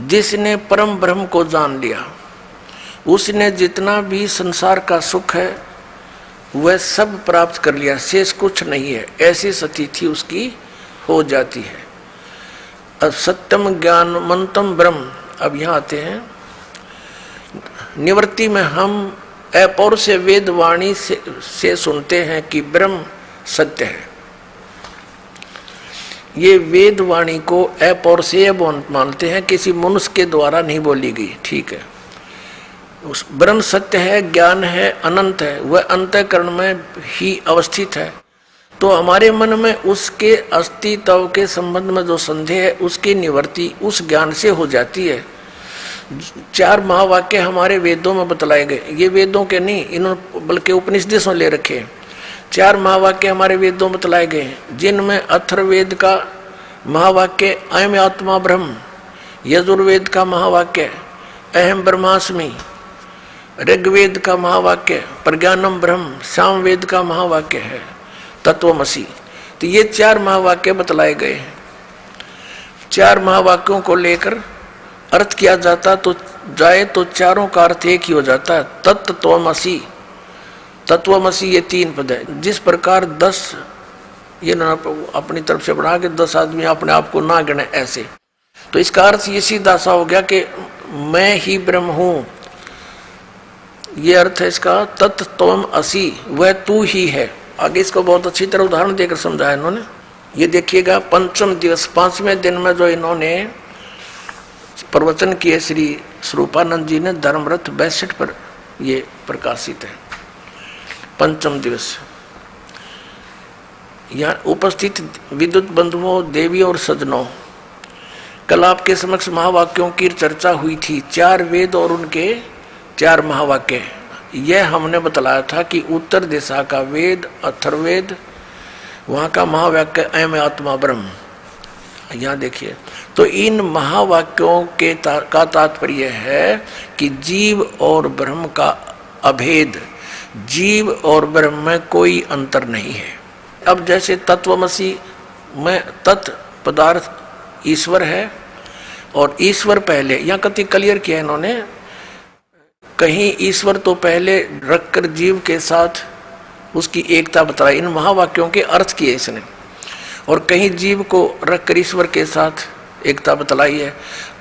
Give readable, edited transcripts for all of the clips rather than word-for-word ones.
जिसने परम ब्रह्म को जान लिया उसने जितना भी संसार का सुख है वह सब प्राप्त कर लिया, शेष कुछ नहीं है, ऐसी स्थिति उसकी हो जाती है। अब सत्यम ज्ञानमंतम ब्रह्म, अब यहाँ आते हैं निवृत्ति में हम अपौर से वेद वाणी से सुनते हैं कि ब्रह्म सत्य है। ये वेद वाणी को अपौर से मानते हैं, किसी मनुष्य के द्वारा नहीं बोली गई, ठीक है। उस ब्रह्म सत्य है, ज्ञान है, अनंत है, वह अंतःकरण में ही अवस्थित है। तो हमारे मन में उसके अस्तित्व के संबंध में जो संदेह है उसकी निवृत्ति उस ज्ञान से हो जाती है। 4 महावाक्य हमारे वेदों में बतलाए गए, ये वेदों के नहीं, इन्होंने बल्कि उपनिषदों ले रखे। 4 महावाक्य हमारे वेदों में बतलाए गए हैं, जिनमें अथर्ववेद का महावाक्य अयम आत्मा ब्रह्म, यजुर्वेद का महावाक्य अहम ब्रह्मास्मि, ऋग्वेद का महावाक्य प्रज्ञानम ब्रह्म, सामवेद का महावाक्य है तत्वमसि। तो ये 4 महावाक्य बतलाए गए हैं। 4 महावाक्यों को लेकर अर्थ किया जाता तो जाए तो चारों का अर्थ एक ही हो जाता है, तत्वमसि। तत्वमसि ये 3 पद है। जिस प्रकार 10 ये ना अपनी तरफ से बढ़ा के 10 आदमी अपने आप को ना गिने ऐसे, तो इसका अर्थ ये सीधा सा हो गया कि मैं ही ब्रह्म हूं। ये अर्थ है इसका, तत्त्वम असि, वह तू ही है। आगे इसको बहुत अच्छी तरह उदाहरण देकर समझाया इन्होंने। ये देखिएगा, पंचम दिवस 5वें दिन में जो इन्होंने प्रवचन किए श्री स्वरूपानंद जी ने धर्मरथ 62 पर ये प्रकाशित है। पंचम दिवस यहाँ उपस्थित विद्युत बंधुओं, देवी और सज्जनों, कल आपके समक्ष महावाक्यों की चर्चा हुई थी। 4 वेद और उनके 4 महावाक्य। यह हमने बतलाया था कि उत्तर दिशा का वेद अथर्ववेद, वहाँ का महावाक्य अयम आत्मा ब्रह्म। यहाँ देखिए, तो इन महावाक्यों के का तात्पर्य है कि जीव और ब्रह्म का अभेद, जीव और ब्रह्म में कोई अंतर नहीं है। अब जैसे तत्वमसि में तत् पदार्थ ईश्वर है और ईश्वर पहले, यहाँ कति क्लियर किया इन्होंने, कहीं ईश्वर तो पहले रखकर जीव के साथ उसकी एकता बताई, इन महावाक्यों के अर्थ किए इसने, और कहीं जीव को रखकर ईश्वर के साथ एकता बतलाई है।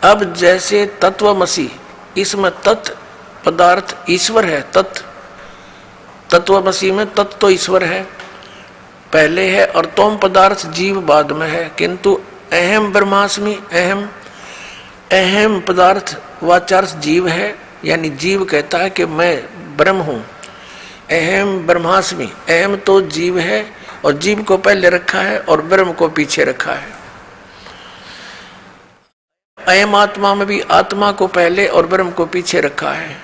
अब जैसे तत्वमसि, इसमें तत् पदार्थ ईश्वर है, तत्वमसि में तत् तो ईश्वर है पहले है और तोम पदार्थ जीव बाद में है, किंतु अहम ब्रह्मास्मि, अहम पदार्थ वाचार्थ जीव है, यानी जीव कहता है कि मैं ब्रह्म हूँ। अहम ब्रह्मास्मि, अहम तो जीव है और जीव को पहले रखा है और ब्रह्म को पीछे रखा है। अयम आत्मा में भी आत्मा को पहले और ब्रह्म को पीछे रखा है।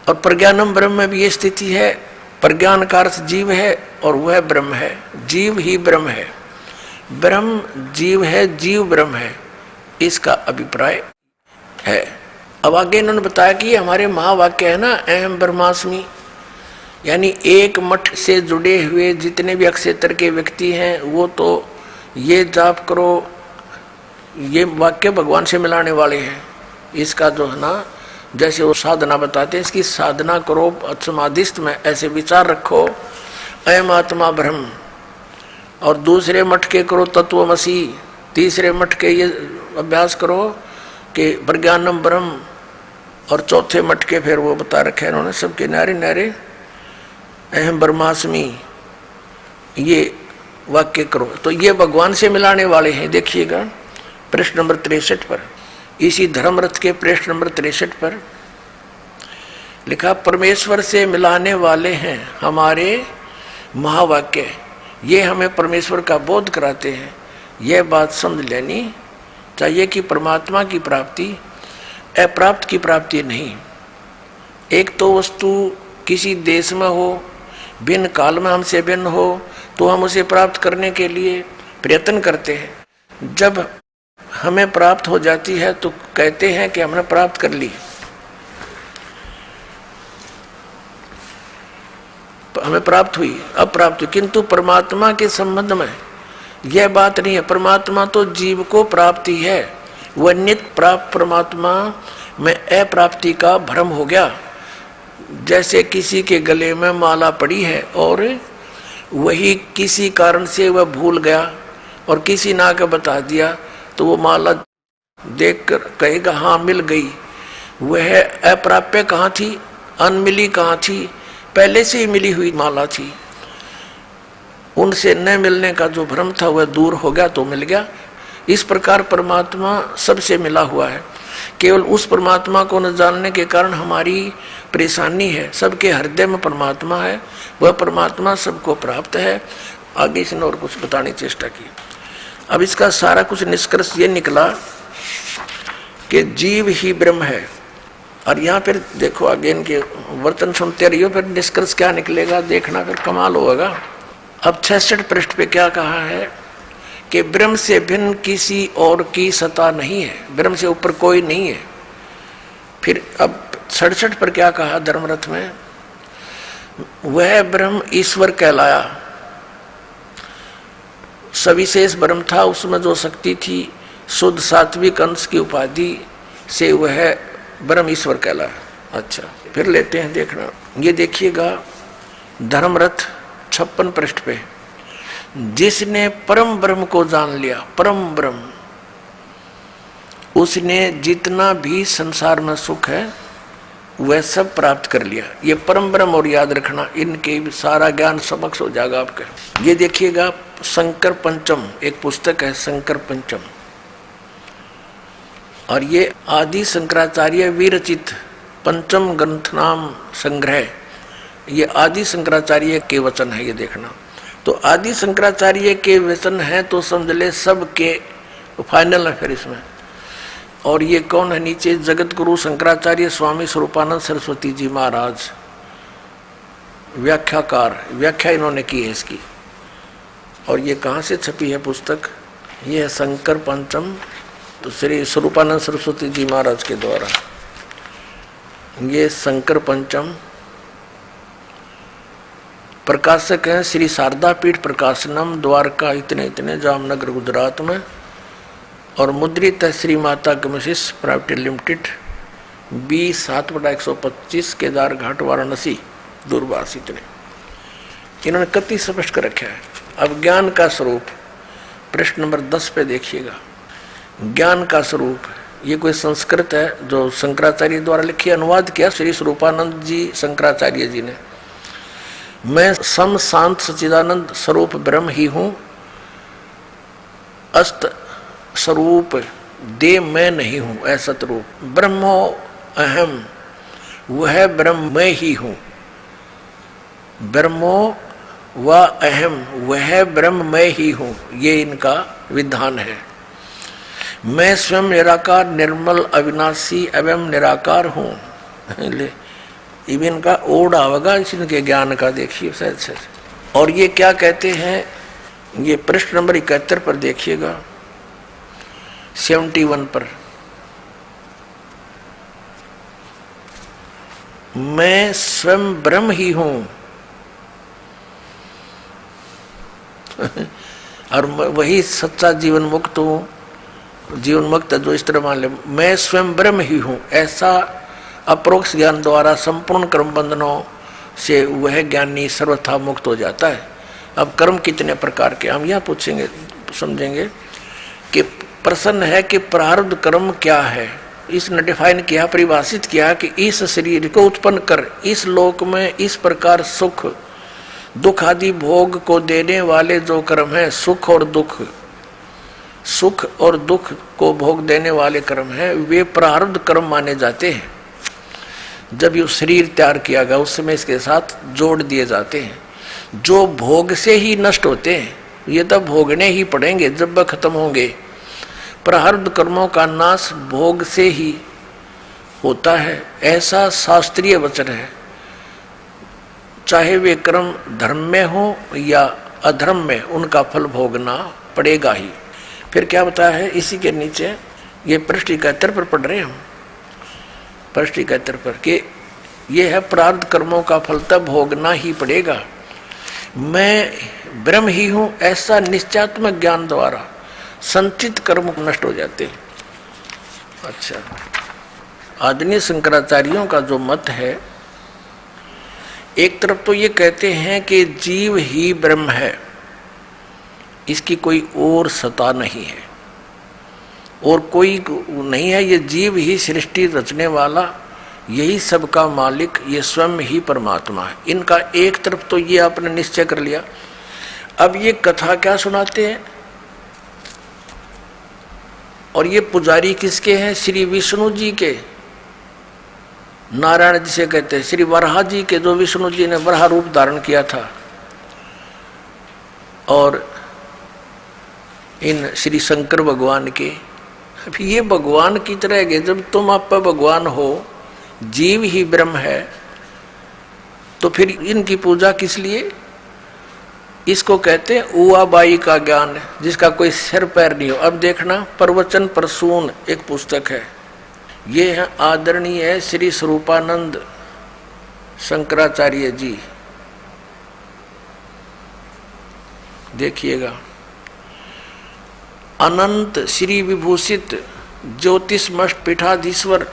और प्रज्ञानम ब्रह्म में भी ये स्थिति है, प्रज्ञान का अर्थ जीव है और वह ब्रह्म है, जीव ही ब्रह्म है, ब्रह्म जीव है, जीव ब्रह्म है, इसका अभिप्राय है। अब आगे इन्होंने बताया कि हमारे महावाक्य है ना, अहम ब्रह्मास्मि, यानी एक मठ से जुड़े हुए जितने भी अक्षेत्र के व्यक्ति हैं वो तो ये जाप करो, ये वाक्य भगवान से मिलाने वाले हैं। इसका जो है ना, जैसे वो साधना बताते हैं, इसकी साधना करो, समाधिस्थ में ऐसे विचार रखो अयम आत्मा ब्रह्म, और दूसरे मठ के करो तत्वमसि, तीसरे मठ के ये अभ्यास करो कि प्रज्ञानम ब्रह्म, और चौथे मठ के फिर वो बता रखे हैं उन्होंने सबके नारे नारे अहम ब्रह्मास्मि, ये वाक्य करो। तो ये भगवान से मिलाने वाले हैं। देखिएगा पृष्ठ नंबर 63 पर, इसी धर्मरथ के पृष्ठ नंबर 63 पर लिखा, परमेश्वर से मिलाने वाले हैं हमारे महावाक्य, ये हमें परमेश्वर का बोध कराते हैं। यह बात समझ लेनी चाहिए कि परमात्मा की प्राप्ति अप्राप्त की प्राप्ति नहीं। एक तो वस्तु किसी देश में हो, भिन्न काल में हमसे भिन्न हो, तो हम उसे प्राप्त करने के लिए प्रयत्न करते हैं। जब हमें प्राप्त हो जाती है तो कहते हैं कि हमने प्राप्त कर ली, हमें प्राप्त हुई, अब प्राप्त हुई। किंतु परमात्मा के संबंध में यह बात नहीं है। परमात्मा तो जीव को प्राप्ति है, वह नित्य प्राप्त परमात्मा में अप्राप्ति का भ्रम हो गया। जैसे किसी के गले में माला पड़ी है और वही किसी कारण से वह भूल गया और किसी ने आकर बता दिया, तो वो माला देखकर कहेगा हाँ मिल गई। वह अप्राप्य कहाँ थी, अनमिली कहाँ थी, पहले से ही मिली हुई माला थी। उनसे न मिलने का जो भ्रम था वह दूर हो गया तो मिल गया। इस प्रकार परमात्मा सबसे मिला हुआ है। केवल उस परमात्मा को न जानने के कारण हमारी परेशानी है। सबके हृदय में परमात्मा है, वह परमात्मा सबको प्राप्त है। आगे इसने और कुछ बताने की चेष्टा की। अब इसका सारा कुछ निष्कर्ष ये निकला कि जीव ही ब्रह्म है। और यहाँ फिर देखो आगे इनके वर्तन सुनते रहियो, फिर निष्कर्ष क्या निकलेगा देखना, फिर कमाल होगा। अब 66 पृष्ठ पे क्या कहा है कि ब्रह्म से भिन्न किसी और की सत्ता नहीं है, ब्रह्म से ऊपर कोई नहीं है। फिर अब 67 पर क्या कहा धर्मरथ में, वह ब्रह्म ईश्वर कहलाया। सविशेष ब्रह्म था, उसमें जो शक्ति थी शुद्ध सात्विक अंश की उपाधि से वह ब्रह्म ईश्वर कहलाया। अच्छा फिर लेते हैं देखना, ये देखिएगा धर्मरथ 56 पृष्ठ पे, जिसने परम ब्रह्म को जान लिया, परम ब्रह्म, उसने जितना भी संसार में सुख है वह सब प्राप्त कर लिया। ये परम ब्रह्म और याद रखना, इनके सारा ज्ञान समक्ष हो जाएगा आपका। ये देखिएगा शंकर पंचम, एक पुस्तक है शंकर पंचम, और ये आदि शंकराचार्य विरचित पंचम ग्रंथ नाम संग्रह, ये आदि शंकराचार्य के वचन है। ये देखना, तो आदि शंकराचार्य के वचन है तो समझ ले सब के फाइनल है फिर इसमें। और ये कौन है नीचे, जगत गुरु शंकराचार्य स्वामी स्वरूपानंद सरस्वती जी महाराज, व्याख्याकार, व्याख्या इन्होंने की है इसकी। और ये कहाँ से छपी है पुस्तक, ये है शंकर पंचम, तो श्री स्वरूपानंद सरस्वती जी महाराज के द्वारा। ये शंकर पंचम, प्रकाशक हैं श्री शारदा पीठ प्रकाशनम, द्वारका इतने इतने, जामनगर गुजरात में। और मुद्रित है Shri Mata कमिसिस private limited, B7/125, Kedar घाट वाराणसी, दूरभाष। इतने इन्होंने कति स्पष्ट कर रखा है। अब ज्ञान का स्वरूप प्रश्न नंबर 10 पे देखिएगा। ज्ञान का स्वरूप, ये कोई संस्कृत है जो शंकराचार्य द्वारा लिखी, अनुवाद किया श्री स्वरूपानंद जी शंकराचार्य जी ने। मैं सम शांत सच्चिदानंद स्वरूप ब्रह्म ही हूँ, अस्त स्वरूप दे मैं नहीं हूँ, असत रूप। ब्रह्मो अहम, वह ब्रह्म मैं ही हूँ। ब्रह्मो व अहम, वह ब्रह्म मैं ही हूँ, ये इनका विधान है। मैं स्वयं निराकार निर्मल अविनाशी एवं निराकार हूँ। इनका ओड आवेगा इनके ज्ञान का, देखिए सच। और ये क्या कहते हैं, ये पृष्ठ नंबर 71 पर देखिएगा, 71 पर, मैं स्वयं ब्रह्म ही हूं। और वही सच्चा जीवन मुक्त हूं, जीवन मुक्त जो इस तरह मान ले, मैं स्वयं ब्रह्म ही हूं, ऐसा अप्रोक्ष ज्ञान द्वारा संपूर्ण कर्म बंधनों से वह ज्ञानी सर्वथा मुक्त हो जाता है। अब कर्म कितने प्रकार के, हम यह पूछेंगे, समझेंगे कि प्रश्न है कि प्रारब्ध कर्म क्या है। इसने डिफाइन किया, परिभाषित किया कि इस शरीर को उत्पन्न कर इस लोक में इस प्रकार सुख दुख आदि भोग को देने वाले जो कर्म है, सुख और दुख को भोग देने वाले कर्म है, वे प्रारब्ध कर्म माने जाते हैं। जब ये शरीर तैयार किया गया उस समय इसके साथ जोड़ दिए जाते हैं, जो भोग से ही नष्ट होते हैं। ये तब भोगने ही पड़ेंगे जब वह खत्म होंगे। प्रारब्ध कर्मों का नाश भोग से ही होता है, ऐसा शास्त्रीय वचन है। चाहे वे कर्म धर्म में हो या अधर्म में, उनका फल भोगना पड़ेगा ही। फिर क्या बताया है इसी के नीचे, ये पृष्ठ 71 पर पढ़ रहे हैं हम, पृष्ठ 71 पर, कि ये है प्रारब्ध कर्मों का फल तब भोगना ही पड़ेगा। मैं ब्रह्म ही हूँ, ऐसा निश्चयात्मक ज्ञान द्वारा संचित कर्म नष्ट हो जाते हैं। अच्छा, आदरणीय शंकराचार्यों का जो मत है, एक तरफ तो ये कहते हैं कि जीव ही ब्रह्म है, इसकी कोई और सत्ता नहीं है और कोई नहीं है, ये जीव ही सृष्टि रचने वाला, यही सबका मालिक, ये स्वयं ही परमात्मा है। इनका एक तरफ तो ये आपने निश्चय कर लिया। अब ये कथा क्या सुनाते हैं, और ये पुजारी किसके हैं? श्री विष्णु जी के, नारायण जिसे कहते हैं, श्री वराह जी के, जो विष्णु जी ने वराह रूप धारण किया था। और इन श्री शंकर भगवान के, अभी ये भगवान की तरह के, जब तुम आप पर भगवान हो, जीव ही ब्रह्म है, तो फिर इनकी पूजा किस लिए? इसको कहते हैं उआ बाई का ज्ञान, जिसका कोई सिर पैर नहीं हो। अब देखना, प्रवचन प्रसून एक पुस्तक है, ये है आदरणीय श्री स्वरूपानंद शंकराचार्य जी, देखिएगा। अनंत श्री विभूषित ज्योतिषमष्ट पीठाधीश्वर,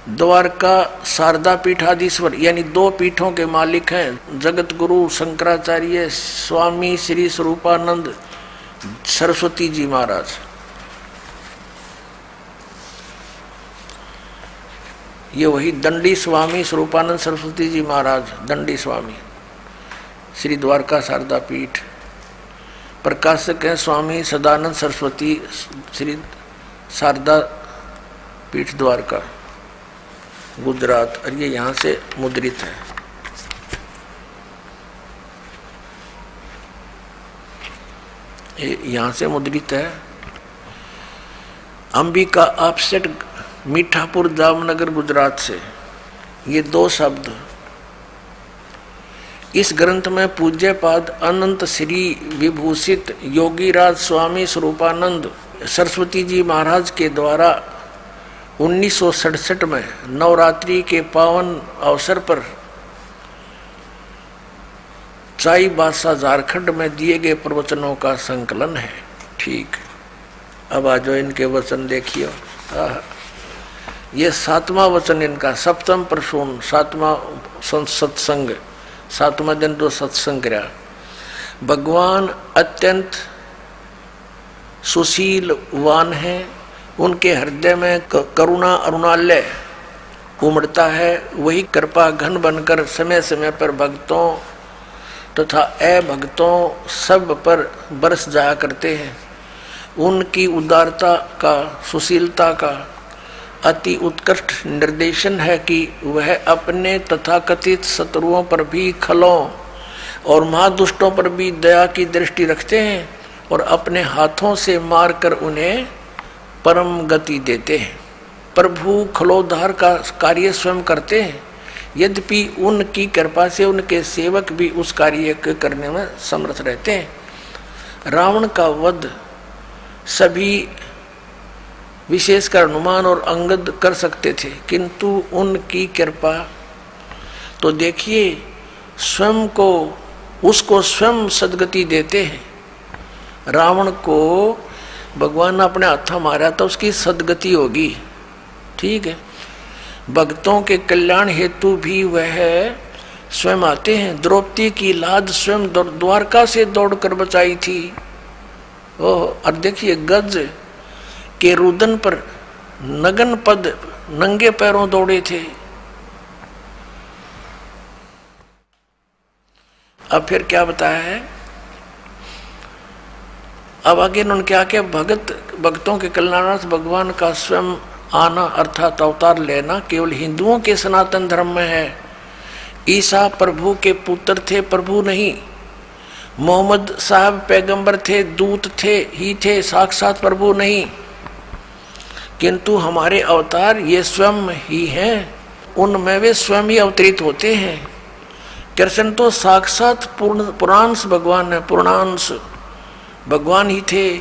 द्वारका शारदा पीठाधीश्वर, यानी 2 पीठों के मालिक हैं जगत गुरु शंकराचार्य स्वामी श्री स्वरूपानंद सरस्वती जी महाराज। ये वही दंडी स्वामी स्वरूपानंद सरस्वती जी महाराज, दंडी स्वामी, श्री द्वारका शारदा पीठ। प्रकाशक हैं स्वामी सदानंद सरस्वती, श्री शारदा पीठ द्वारका, गुजरात। और ये यहाँ से मुद्रित है। ये यहाँ से मुद्रित है। अंबिका ऑफसेट, मीठापुर, जामनगर, गुजरात से। ये 2 शब्द इस ग्रंथ में पूज्यपाद अनंत श्री विभूषित योगीराज स्वामी स्वरूपानंद सरस्वती जी महाराज के द्वारा 1967 में नवरात्रि के पावन अवसर पर चाईबासा झारखंड में दिए गए प्रवचनों का संकलन है। ठीक, अब आ जाओ, इनके वचन देखिए। ये 7वां वचन इनका, 7वां प्रसून, 7वां सत्संग, 7वां दिन जो सत्संग रहा। भगवान अत्यंत सुशीलवान है, उनके हृदय में करुणा अरुणालय उमड़ता है। वही कृपा घन बनकर समय समय पर भक्तों तथा अभक्तों सब पर बरस जाया करते हैं। उनकी उदारता का, सुशीलता का अति उत्कृष्ट निर्देशन है कि वह अपने तथाकथित शत्रुओं पर भी, खलों और महादुष्टों पर भी दया की दृष्टि रखते हैं और अपने हाथों से मारकर उन्हें परम गति देते हैं। प्रभु खलोद्धार का कार्य स्वयं करते हैं, यद्यपि उनकी कृपा से उनके सेवक भी उस कार्य को करने में समर्थ रहते हैं। रावण का वध सभी विशेषकर हनुमान और अंगद कर सकते थे, किंतु उनकी कृपा तो देखिए, स्वयं को, उसको स्वयं सदगति देते हैं। रावण को भगवान ने अपने हाथों मारा तो उसकी सदगति होगी। ठीक है, भक्तों के कल्याण हेतु भी वह स्वयं आते हैं। द्रौपदी की लाज स्वयं द्वारका से दौड़कर बचाई थी। ओह, और देखिए, गज के रुदन पर नगन पद नंगे पैरों दौड़े थे। अब फिर क्या बताया है, अब आगे उन्होंने क्या किया, भक्तों के कल्याणार्थ भगवान का स्वयं आना अर्थात अवतार लेना केवल हिंदुओं के सनातन धर्म में है। ईसा प्रभु के पुत्र थे, प्रभु नहीं। मोहम्मद साहब पैगंबर थे, दूत थे ही थे, साक्षात प्रभु नहीं। किंतु हमारे अवतार ये स्वयं ही हैं, उनमें वे स्वयं ही अवतरित होते हैं। कृष्ण तो साक्षात पूर्णांश भगवान है, पूर्णांश भगवान ही थे।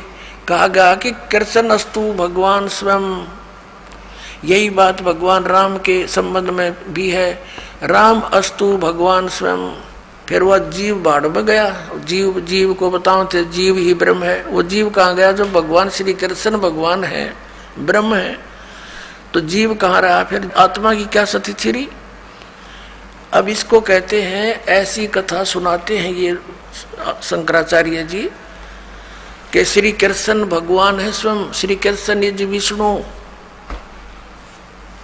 कहा गया कि कृष्ण अस्तु भगवान स्वयं। यही बात भगवान राम के संबंध में भी है, राम अस्तु भगवान स्वयं। फिर वह जीव बाढ़ में गया, जीव को बताओ थे जीव ही ब्रह्म है। वो जीव कहाँ गया? जो भगवान श्री कृष्ण भगवान है, ब्रह्म है, तो जीव कहाँ रहा फिर? आत्मा की क्या स्थिति रही? अब इसको कहते हैं, ऐसी कथा सुनाते हैं ये शंकराचार्य जी कि श्री कृष्ण भगवान है स्वयं। श्री कृष्ण इज विष्णु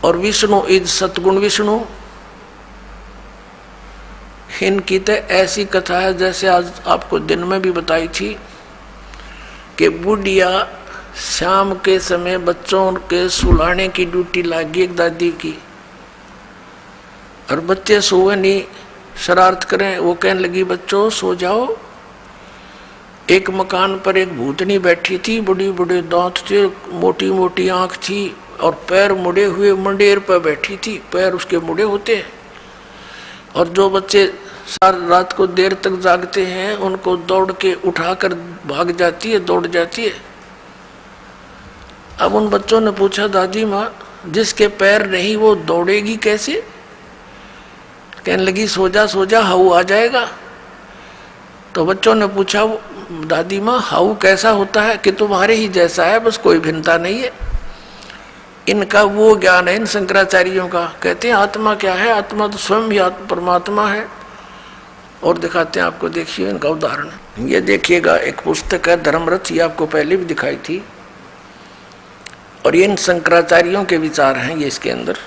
और विष्णु इज सतगुण विष्णु। इनकी तो ऐसी कथा है जैसे आज आपको दिन में भी बताई थी कि बुढ़िया शाम के समय बच्चों के सुलाने की ड्यूटी लगी एक दादी की, और बच्चे सोए नहीं, शरारत करें। वो कहने लगी बच्चों सो जाओ। एक मकान पर एक भूतनी बैठी थी, बड़ी बड़े दांत थे, मोटी मोटी आंख थी और पैर मुड़े हुए मंडेर पर बैठी थी। पैर उसके मुड़े होते हैं, और जो बच्चे सारी रात को देर तक जागते हैं उनको दौड़ के उठाकर भाग जाती है, दौड़ जाती है। अब उन बच्चों ने पूछा दादी माँ, जिसके पैर नहीं वो दौड़ेगी कैसे? कहने लगी सो जा हाउ आ जाएगा। तो बच्चों ने पूछा दादी माँ हाउ कैसा होता है? कि तुम्हारे ही जैसा है, बस कोई भिन्नता नहीं है। इनका वो ज्ञान है इन शंकराचार्यों का। कहते हैं आत्मा क्या है? आत्मा तो स्वयं ही परमात्मा है। और दिखाते हैं आपको, देखिए इनका उदाहरण। ये देखिएगा, एक पुस्तक है धर्मरथ, ये आपको पहले भी दिखाई थी, और ये इन शंकराचार्यों के विचार हैं ये इसके अंदर।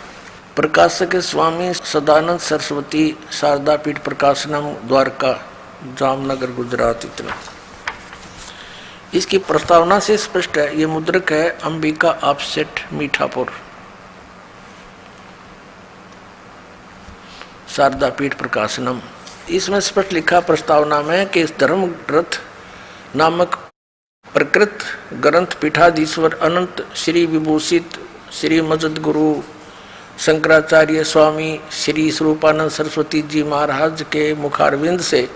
प्रकाशक स्वामी सदानंद सरस्वती, शारदा पीठ प्रकाशनम, द्वारका, जामनगर, गुजरात। इतना इसकी प्रस्तावना से स्पष्ट है। ये मुद्रक है अंबिका ऑफसेट, मीठापुर, शारदा पीठ प्रकाशनम। इसमें स्पष्ट लिखा प्रस्तावना में कि इस धर्मरथ नामक प्रकृत ग्रंथ पीठाधीश्वर अनंत श्री विभूषित श्री मजद गुरु शंकराचार्य स्वामी श्री स्वरूपानंद सरस्वती जी महाराज के मुखारविंद से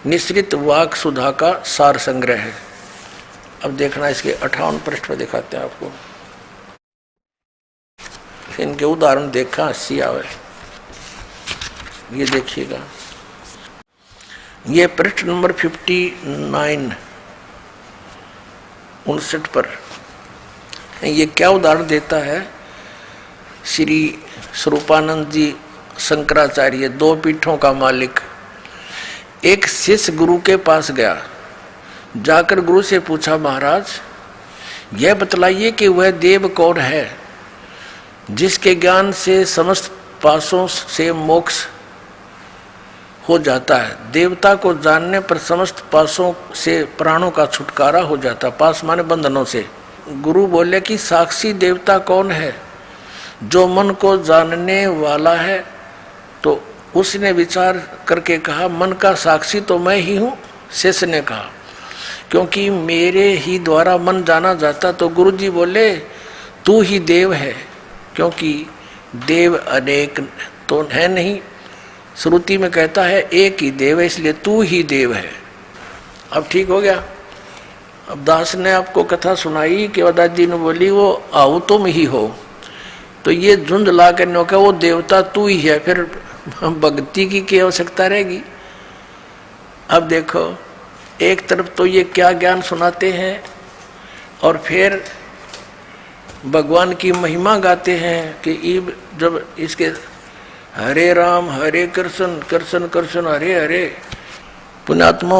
निश्रित वाक सुधा का सार संग्रह है। अब देखना, इसके 58 पृष्ठ में दिखाते हैं आपको। इनके उदाहरण देखा हंसी आवे। ये देखिएगा, ये पृष्ठ नंबर 59 59 पर ये क्या उदाहरण देता है। श्री स्वरूपानंद जी शंकराचार्य, 2 पीठों का मालिक, एक शिष्य गुरु के पास गया। जाकर गुरु से पूछा, महाराज यह बतलाइए कि वह देव कौन है जिसके ज्ञान से समस्त पासों से मोक्ष हो जाता है? देवता को जानने पर समस्त पासों से प्राणों का छुटकारा हो जाता। पास माने बंधनों से। गुरु बोले कि साक्षी देवता कौन है? जो मन को जानने वाला है। तो उसने विचार करके कहा, मन का साक्षी तो मैं ही हूँ। शिष्य ने कहा, क्योंकि मेरे ही द्वारा मन जाना जाता। तो गुरुजी बोले, तू ही देव है, क्योंकि देव अनेक तो है नहीं। श्रुति में कहता है एक ही देव है, इसलिए तू ही देव है। अब ठीक हो गया। अब दास ने आपको कथा सुनाई कि दादी ने बोली वो आओ तुम ही हो, तो ये झुंड ला कर नौका वो देवता तू ही है, फिर भक्ति की क्या आवश्यकता रहेगी। अब देखो, एक तरफ तो ये क्या ज्ञान सुनाते हैं और फिर भगवान की महिमा गाते हैं कि जब इसके हरे राम हरे कृष्ण कृष्ण कृष्ण हरे हरे। पुण्यात्मा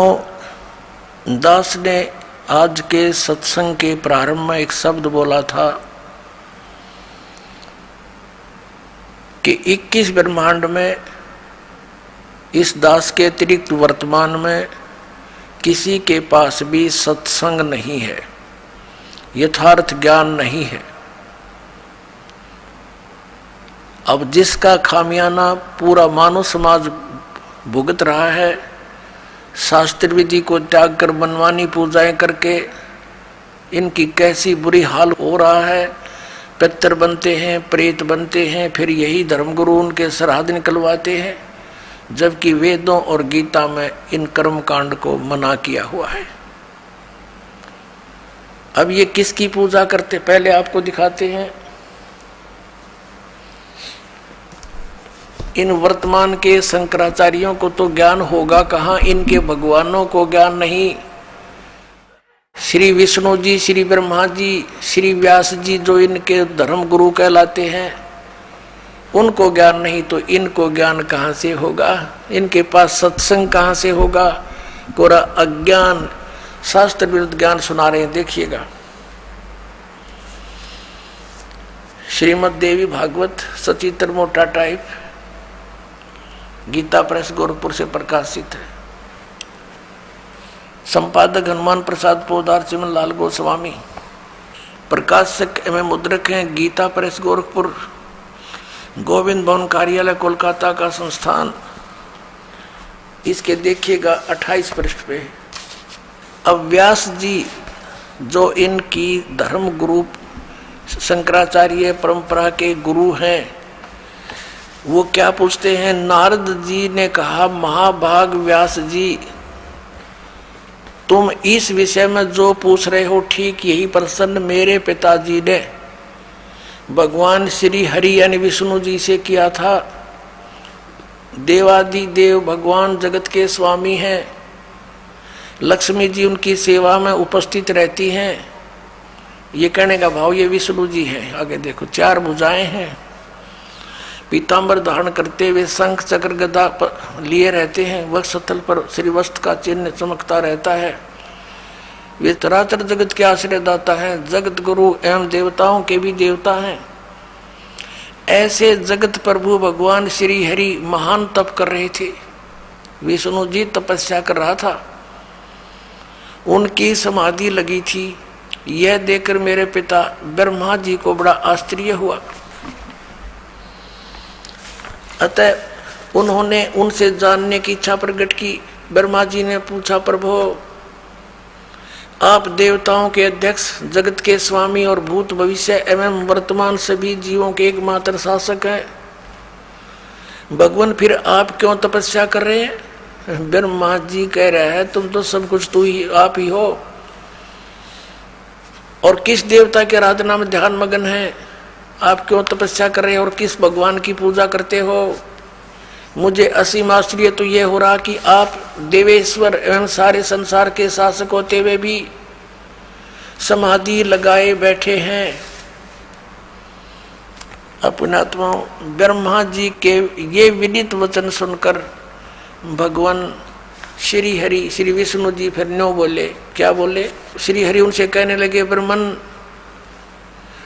दास ने आज के सत्संग के प्रारंभ में एक शब्द बोला था कि 21 ब्रह्मांड में इस दास के अतिरिक्त वर्तमान में किसी के पास भी सत्संग नहीं है, यथार्थ ज्ञान नहीं है। अब जिसका खामियाना पूरा मानव समाज भुगत रहा है, शास्त्र विधि को त्याग कर मनमानी पूजाएं करके इनकी कैसी बुरी हाल हो रहा है। पितर बनते हैं, प्रेत बनते हैं, फिर यही धर्मगुरु उनके श्राद्ध निकलवाते हैं, जबकि वेदों और गीता में इन कर्म कांड को मना किया हुआ है। अब ये किसकी पूजा करते, पहले आपको दिखाते हैं। इन वर्तमान के शंकराचार्यों को तो ज्ञान होगा कहाँ, इनके भगवानों को ज्ञान नहीं। श्री विष्णु जी, श्री ब्रह्मा जी, श्री व्यास जी जो इनके धर्म गुरु कहलाते हैं, उनको ज्ञान नहीं तो इनको ज्ञान कहाँ से होगा? इनके पास सत्संग कहाँ से होगा? कोरा अज्ञान, शास्त्र विरुद्ध ज्ञान सुना रहे हैं। देखिएगा श्रीमद् देवी भागवत सचित्र मोटा टाइप, गीता प्रेस गोरखपुर से प्रकाशित है। संपादक हनुमान प्रसाद पोदार चिमन लाल गोस्वामी, प्रकाशक एवं मुद्रक हैं गीता प्रेस गोरखपुर, गोविंद भवन कार्यालय कोलकाता का संस्थान। इसके देखिएगा 28 पृष्ठ पे। अब व्यास जी जो इनकी धर्म गुरु शंकराचार्य परंपरा के गुरु हैं, वो क्या पूछते हैं? नारद जी ने कहा, महाभाग व्यास जी, तुम इस विषय में जो पूछ रहे हो ठीक यही प्रश्न मेरे पिताजी ने भगवान श्री हरि यानी विष्णु जी से किया था। देवादि देव भगवान जगत के स्वामी हैं, लक्ष्मी जी उनकी सेवा में उपस्थित रहती हैं। ये कहने का भाव ये विष्णु जी हैं। आगे देखो, 4 भुजाएं हैं, पीतांबर धारण करते हुए शंख चक्र गदा लिए रहते हैं, वक्षस्थल पर श्रीवस्त्र का चिन्ह चमकता रहता है। वे चराचर जगत के आश्रयदाता हैं, जगत गुरु एवं देवताओं के भी देवता हैं। ऐसे जगत प्रभु भगवान श्री हरि महान तप कर रहे थे। विष्णु जी तपस्या कर रहा था, उनकी समाधि लगी थी। यह देखकर मेरे पिता ब्रह्मा जी को बड़ा आश्चर्य हुआ। अतः उन्होंने उनसे जानने की इच्छा प्रकट की। ब्रह्मा जी ने पूछा, प्रभु आप देवताओं के अध्यक्ष, जगत के स्वामी और भूत भविष्य एवं वर्तमान सभी जीवों के एकमात्र शासक हैं, भगवान फिर आप क्यों तपस्या कर रहे हैं? ब्रह्मा जी कह रहे हैं, तुम तो सब कुछ तू ही आप ही हो, और किस देवता के आराधना में ध्यान मगन है? आप क्यों तपस्या कर रहे हो और किस भगवान की पूजा करते हो? मुझे असीम आश्चर्य तो ये हो रहा कि आप देवेश्वर एवं सारे संसार के शासक होते हुए भी समाधि लगाए बैठे हैं। अपने आत्माओं, ब्रह्मा जी के ये विदित वचन सुनकर भगवान श्री हरि श्री विष्णु जी फिर न्यों बोले। क्या बोले? श्री हरि उनसे कहने लगे, ब्रह्मन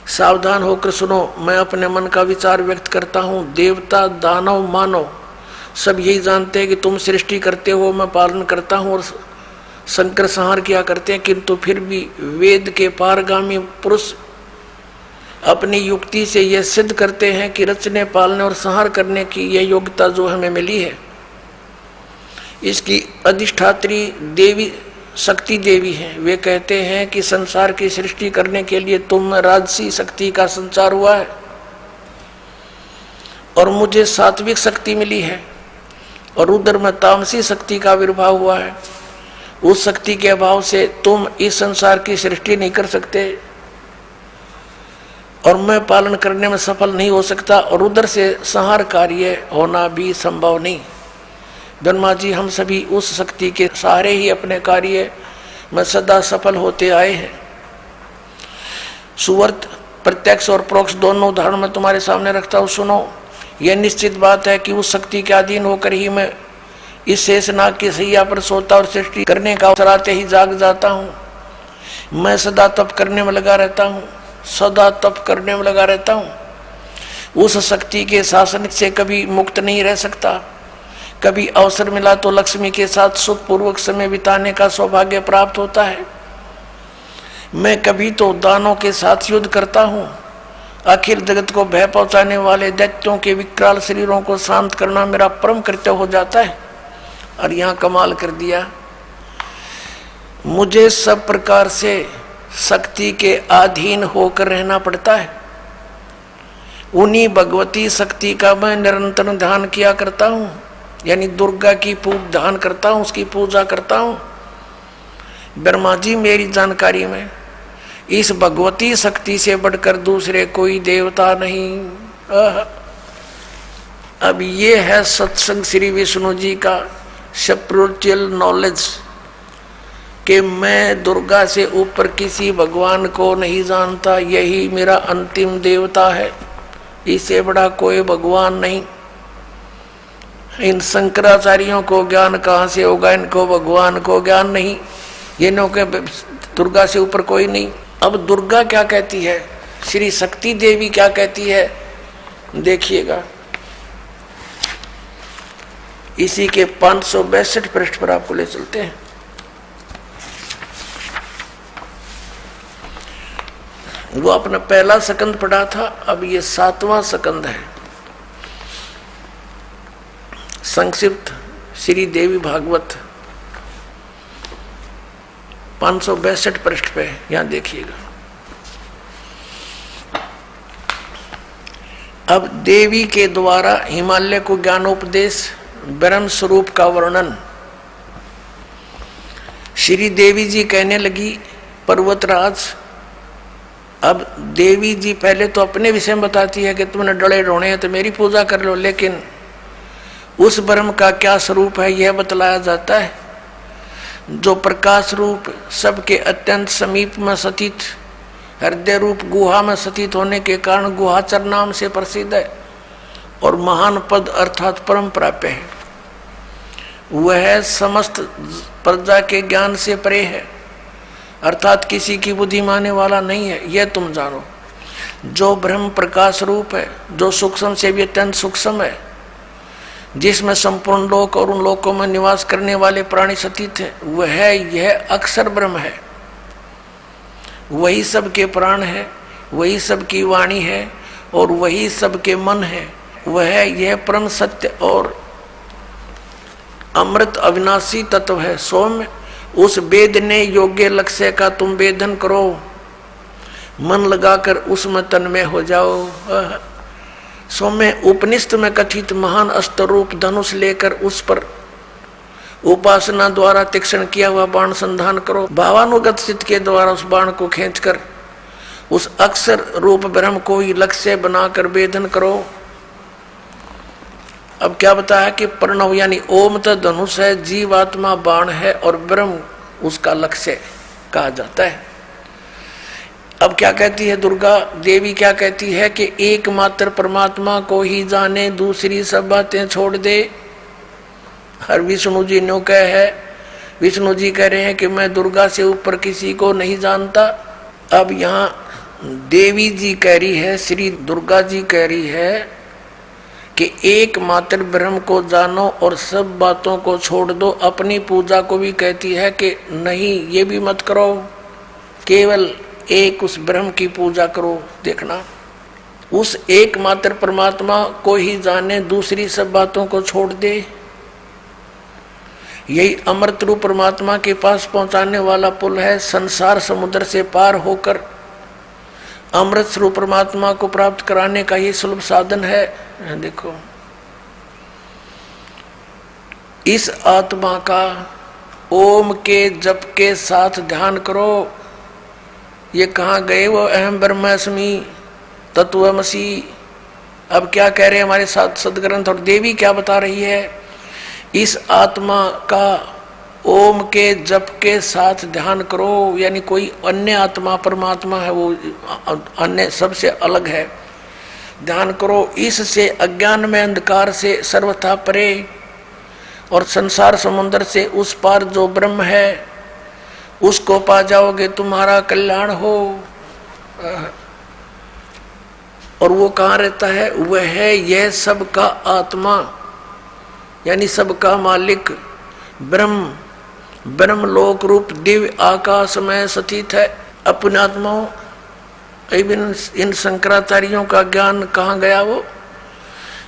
सावधान होकर सुनो, मैं अपने मन का विचार व्यक्त करता हूँ। देवता दानव मानव सब यही जानते हैं कि तुम सृष्टि करते हो, मैं पालन करता हूँ और संकर संहार किया करते हैं, किंतु फिर भी वेद के पारगामी पुरुष अपनी युक्ति से यह सिद्ध करते हैं कि रचने पालने और संहार करने की यह योग्यता जो हमें मिली है, इसकी अधिष्ठात्री देवी शक्ति देवी है। वे कहते हैं कि संसार की सृष्टि करने के लिए तुम राजसी शक्ति का संचार हुआ है और मुझे सात्विक शक्ति मिली है, और उधर में तामसी शक्ति का आविर्भाव हुआ है। उस शक्ति के अभाव से तुम इस संसार की सृष्टि नहीं कर सकते और मैं पालन करने में सफल नहीं हो सकता, और उधर से संहार कार्य होना भी संभव नहीं। ब्रह्मा जी, हम सभी उस शक्ति के सहारे ही अपने कार्य में सदा सफल होते आए हैं। सुवर्त प्रत्यक्ष और प्रोक्ष दोनों उदाहरण मैं तुम्हारे सामने रखता हूँ, सुनो। यह निश्चित बात है कि उस शक्ति के अधीन होकर ही मैं इस शेषनाग की सैया पर सोता और सृष्टि करने का अवसर आते ही जाग जाता हूँ। मैं सदा तप करने में लगा रहता हूँ, सदा तप करने में लगा रहता हूँ। उस शक्ति के शासन से कभी मुक्त नहीं रह सकता। कभी अवसर मिला तो लक्ष्मी के साथ सुखपूर्वक समय बिताने का सौभाग्य प्राप्त होता है। मैं कभी तो दानों के साथ युद्ध करता हूँ। अखिल जगत को भय पहुंचाने वाले दैत्यों के विकराल शरीरों को शांत करना मेरा परम कर्तव्य हो जाता है। और यहाँ कमाल कर दिया, मुझे सब प्रकार से शक्ति के अधीन होकर रहना पड़ता है। उन्हीं भगवती शक्ति का मैं निरंतर ध्यान किया करता हूँ, यानी दुर्गा की ध्यान करता हूँ, उसकी पूजा करता हूँ। ब्रह्मा जी, मेरी जानकारी में इस भगवती शक्ति से बढ़कर दूसरे कोई देवता नहीं। अब ये है सत्संग श्री विष्णु जी का स्पिरिचुअल नॉलेज कि मैं दुर्गा से ऊपर किसी भगवान को नहीं जानता, यही मेरा अंतिम देवता है, इससे बड़ा कोई भगवान नहीं। इन शंकराचार्यों को ज्ञान कहाँ से होगा, इनको भगवान को ज्ञान नहीं, ये नो के दुर्गा से ऊपर कोई नहीं। अब दुर्गा क्या कहती है, श्री शक्ति देवी क्या कहती है, देखिएगा इसी के 562 पृष्ठ पर आपको ले चलते हैं। वो अपना पहला स्कंद पढ़ा था, अब ये 7वां स्कंद है। संक्षिप्त श्री देवी भागवत 562 पृष्ठ पे, यहां देखिएगा। अब देवी के द्वारा हिमालय को ज्ञानोपदेश, ब्रह्म स्वरूप का वर्णन। श्री देवी जी कहने लगी, पर्वतराज, अब देवी जी पहले तो अपने विषय में बताती है कि तुमने डरे रोने हैं तो मेरी पूजा कर लो, लेकिन उस ब्रह्म का क्या स्वरूप है यह बतलाया जाता है, जो प्रकाश रूप सबके अत्यंत समीप में स्थित, हृदय रूप गुहा में स्थित होने के कारण गुहाचर नाम से प्रसिद्ध है और महान पद अर्थात परम प्राप्य है। वह समस्त प्रजा के ज्ञान से परे है, अर्थात किसी की बुद्धि मानने वाला नहीं है, यह तुम जानो। जो ब्रह्म प्रकाश रूप है, जो सूक्ष्म से भी अत्यंत सूक्ष्म है, जिसमें संपूर्ण लोक और उन लोकों में निवास करने वाले प्राणी स्थित हैं, वह यह अक्षर ब्रह्म है। वही सबके प्राण है, वही सबकी वाणी है और वही सबके मन है। वह यह परम सत्य और अमृत अविनाशी तत्व है। सौम्य, उस वेदने योग्य लक्ष्य का तुम वेदन करो, मन लगाकर उसमें तन्मय हो जाओ। सौम्य, उपनिषद में कथित महान अस्त्र रूप धनुष लेकर उस पर उपासना द्वारा तीक्ष्ण किया हुआ बाण संधान करो। भावानुगत चित्त के द्वारा उस बाण को खींचकर उस अक्षर रूप ब्रह्म को ही लक्ष्य बनाकर वेदन करो। अब क्या बताया कि प्रणव यानी ओम तो धनुष है, जीवात्मा बाण है और ब्रह्म उसका लक्ष्य कहा जाता है। अब क्या कहती है दुर्गा देवी, क्या कहती है कि एकमात्र परमात्मा को ही जाने, दूसरी सब बातें छोड़ दे। हर विष्णु जी नो कह है, विष्णु जी कह रहे हैं कि मैं दुर्गा से ऊपर किसी को नहीं जानता। अब यहाँ देवी जी कह रही है, श्री दुर्गा जी कह रही है कि एकमात्र ब्रह्म को जानो और सब बातों को छोड़ दो। अपनी पूजा को भी कहती है कि नहीं, ये भी मत करो, केवल एक उस ब्रह्म की पूजा करो। देखना, उस एकमात्र परमात्मा को ही जाने, दूसरी सब बातों को छोड़ दे। यही अमृत रूप परमात्मा के पास पहुंचाने वाला पुल है। संसार समुद्र से पार होकर अमृत स्वरूप परमात्मा को प्राप्त कराने का ये सुलभ साधन है। देखो, इस आत्मा का ओम के जप के साथ ध्यान करो। ये कहाँ गए वो अहम ब्रह्मास्मि तत्वमसि। अब क्या कह रहे हैं हमारे साथ सदग्रंथ और देवी क्या बता रही है, इस आत्मा का ओम के जप के साथ ध्यान करो। यानी कोई अन्य आत्मा परमात्मा है, वो अन्य सबसे अलग है, ध्यान करो। इससे अज्ञान में अंधकार से सर्वथा परे और संसार समुद्र से उस पार जो ब्रह्म है उसको पा जाओगे, तुम्हारा कल्याण हो। और वो कहाँ रहता है, वह है यह सबका आत्मा, यानी सबका मालिक ब्रह्म, ब्रह्मलोक रूप दिव्य आकाश में स्थित है। अपने आत्माओं, इन शंकराचार्यों का ज्ञान कहाँ गया वो?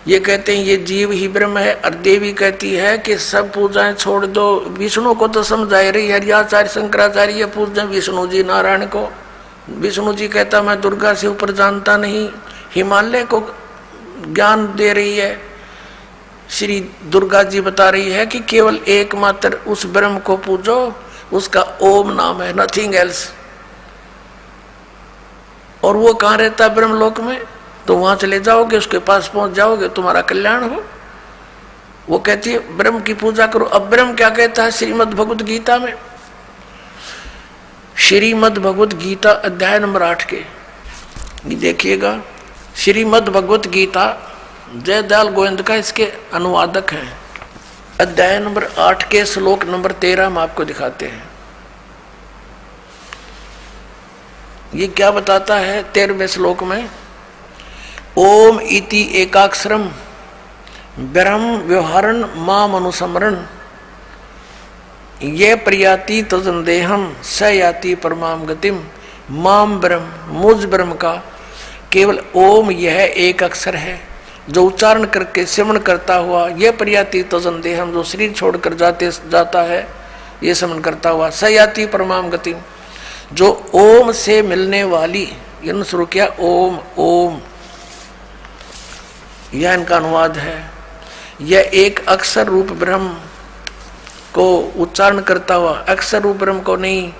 ये कहते हैं ये जीव ही ब्रह्म है। और देवी कहती है कि सब पूजाएं छोड़ दो। विष्णु को तो समझा रही है, हरियाचार्य शंकराचार्य पूजन विष्णु जी नारायण को। विष्णु जी कहता मैं दुर्गा से ऊपर जानता नहीं, हिमालय को ज्ञान दे रही है। श्री दुर्गा जी बता रही है कि केवल एकमात्र उस ब्रह्म को पूजो, उसका ओम नाम है, नथिंग एल्स। और वो कहाँ रहता है ब्रह्मलोक में, तो वहां चले जाओगे, उसके पास पहुंच जाओगे, तुम्हारा कल्याण हो। वो कहती है ब्रह्म की पूजा करो। अब ब्रह्म क्या कहता है श्रीमद् भगवद गीता में, श्रीमद् भगवत गीता अध्याय नंबर 8 के देखिएगा। श्रीमद् भगवत गीता जयदयाल गोविंद का इसके अनुवादक हैं। अध्याय नंबर 8 के श्लोक नंबर 13 हम आपको दिखाते हैं। ये क्या बताता है 13वें श्लोक में? ओम इति एकाक्षरम ब्रह्म व्यवहारन माम अनुसमरण ये प्रयाति तजंदेहम स याति परमाम गतिम माम ब्रह्म, मुझ ब्रह्म का केवल ओम यह एक अक्षर है जो उच्चारण करके श्रवण करता हुआ यह प्रयाति तजंदेहम जो शरीर छोड़कर जाता है ये श्रवण करता हुआ स याति परमाम गतिम जो ओम से मिलने वाली, ये शुरू किया ओम ओम, यह इनका अनुवाद है। यह एक अक्षर रूप ब्रह्म को उच्चारण करता हुआ, अक्षर रूप ब्रह्म को नहीं,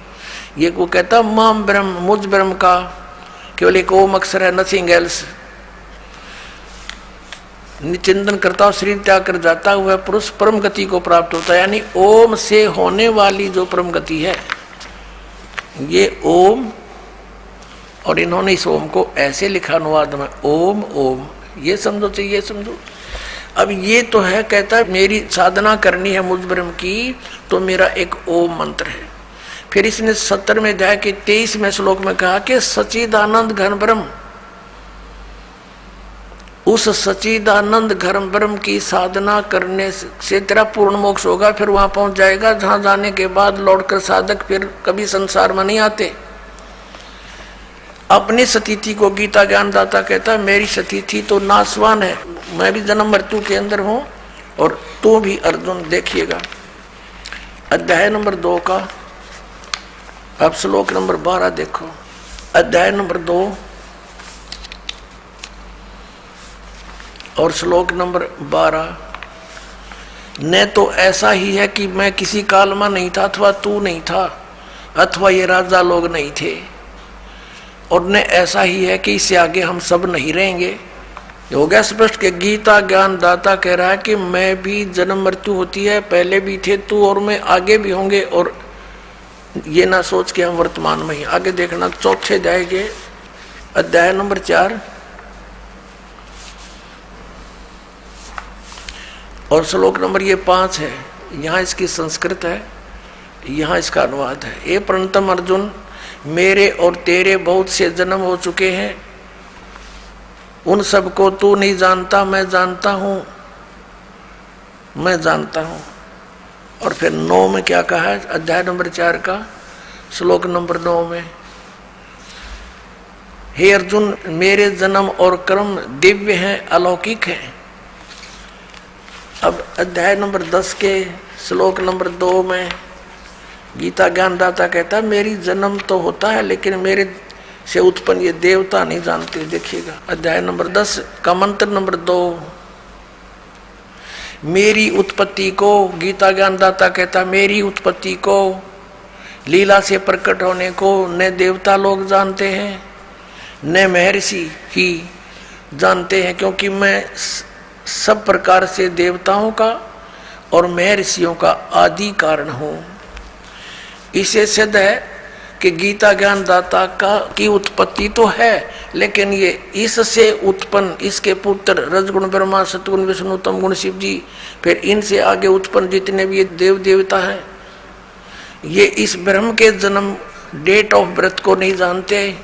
ये को कहता माम ब्रह्म, मुझ ब्रह्म का केवल एक ओम अक्षर है, नथिंग एल्स। चिंतन करता हुआ शरीर त्याग कर जाता हुआ पुरुष परम गति को प्राप्त होता है। यानी ओम से होने वाली जो परम गति है ये ओम, और इन्होंने इस ओम को ऐसे लिखा अनुवाद में ओम ओम, ये समझो चाहिए, समझो। अब ये तो है, कहता है मेरी साधना करनी है मुझ ब्रह्म की, तो मेरा एक ओम मंत्र है। फिर इसने 70वें अध्याय के 23वें श्लोक में कहा कि सच्चिदानंद घन ब्रह्म, उस सच्चिदानंद घन ब्रह्म की साधना करने से तेरा पूर्ण मोक्ष होगा। फिर वहां पहुंच जाएगा जहां जाने के बाद लौटकर साधक फिर कभी संसार में नहीं आते। अपनी स्थिति को गीता ज्ञानदाता कहता है मेरी स्थिति तो नाशवान है, मैं भी जन्म मृत्यु के अंदर हूं और तू भी अर्जुन। देखिएगा अध्याय नंबर 2 का, अब श्लोक नंबर 12 देखो। अध्याय नंबर 2 और श्लोक नंबर 12। न तो ऐसा ही है कि मैं किसी काल में नहीं था अथवा तू नहीं था अथवा ये राजा लोग नहीं थे, और न ऐसा ही है कि इससे आगे हम सब नहीं रहेंगे। हो गया स्पष्ट कि गीता ज्ञान दाता कह रहा है कि मैं भी जन्म मृत्यु होती है, पहले भी थे तू और मैं, आगे भी होंगे। और ये ना सोच के हम वर्तमान में ही, आगे देखना चौथे जाएंगे अध्याय नंबर 4 और श्लोक नंबर ये 5 है। यहाँ इसकी संस्कृत है, यहाँ इसका अनुवाद है। ये प्रणतम अर्जुन, मेरे और तेरे बहुत से जन्म हो चुके हैं, उन सबको तू नहीं जानता, मैं जानता हूं, मैं जानता हूं। और फिर 9 में क्या कहा है? अध्याय नंबर 4 का श्लोक नंबर 9 में, हे अर्जुन मेरे जन्म और कर्म दिव्य हैं, अलौकिक हैं। अब अध्याय नंबर 10 के श्लोक नंबर 2 में गीता ज्ञानदाता कहता है मेरी जन्म तो होता है लेकिन मेरे से उत्पन्न ये देवता नहीं जानते। देखिएगा अध्याय नंबर 10 का मंत्र नंबर 2, मेरी उत्पत्ति को गीता ज्ञानदाता कहता मेरी उत्पत्ति को, लीला से प्रकट होने को न देवता लोग जानते हैं न महर्षि ही जानते हैं, क्योंकि मैं सब प्रकार से देवताओं का और महर्षियों का आदि कारण हूं। इसे सिद्ध है कि गीता ज्ञानदाता का की उत्पत्ति तो है, लेकिन ये इससे उत्पन्न, इसके पुत्र रजगुण ब्रह्मा, सतगुण विष्णु, तमगुण शिव जी, फिर इनसे आगे उत्पन्न जितने भी ये देव देवता हैं, ये इस ब्रह्म के जन्म डेट ऑफ बर्थ को नहीं जानते।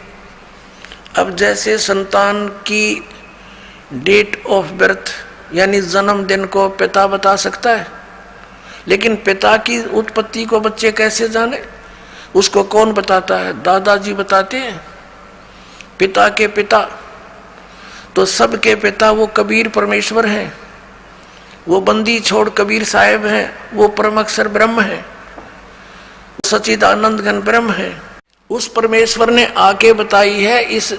अब जैसे संतान की डेट ऑफ बर्थ यानी जन्मदिन को पिता बता सकता है, लेकिन पिता की उत्पत्ति को बच्चे कैसे जाने? उसको कौन बताता है? दादाजी बताते हैं। पिता के पिता तो सबके पिता वो कबीर परमेश्वर हैं, वो बंदी छोड़ कबीर साहेब हैं, वो परम अक्षर ब्रह्म है, सच्चिदानंद घन ब्रह्म है। उस परमेश्वर ने आके बताई है इस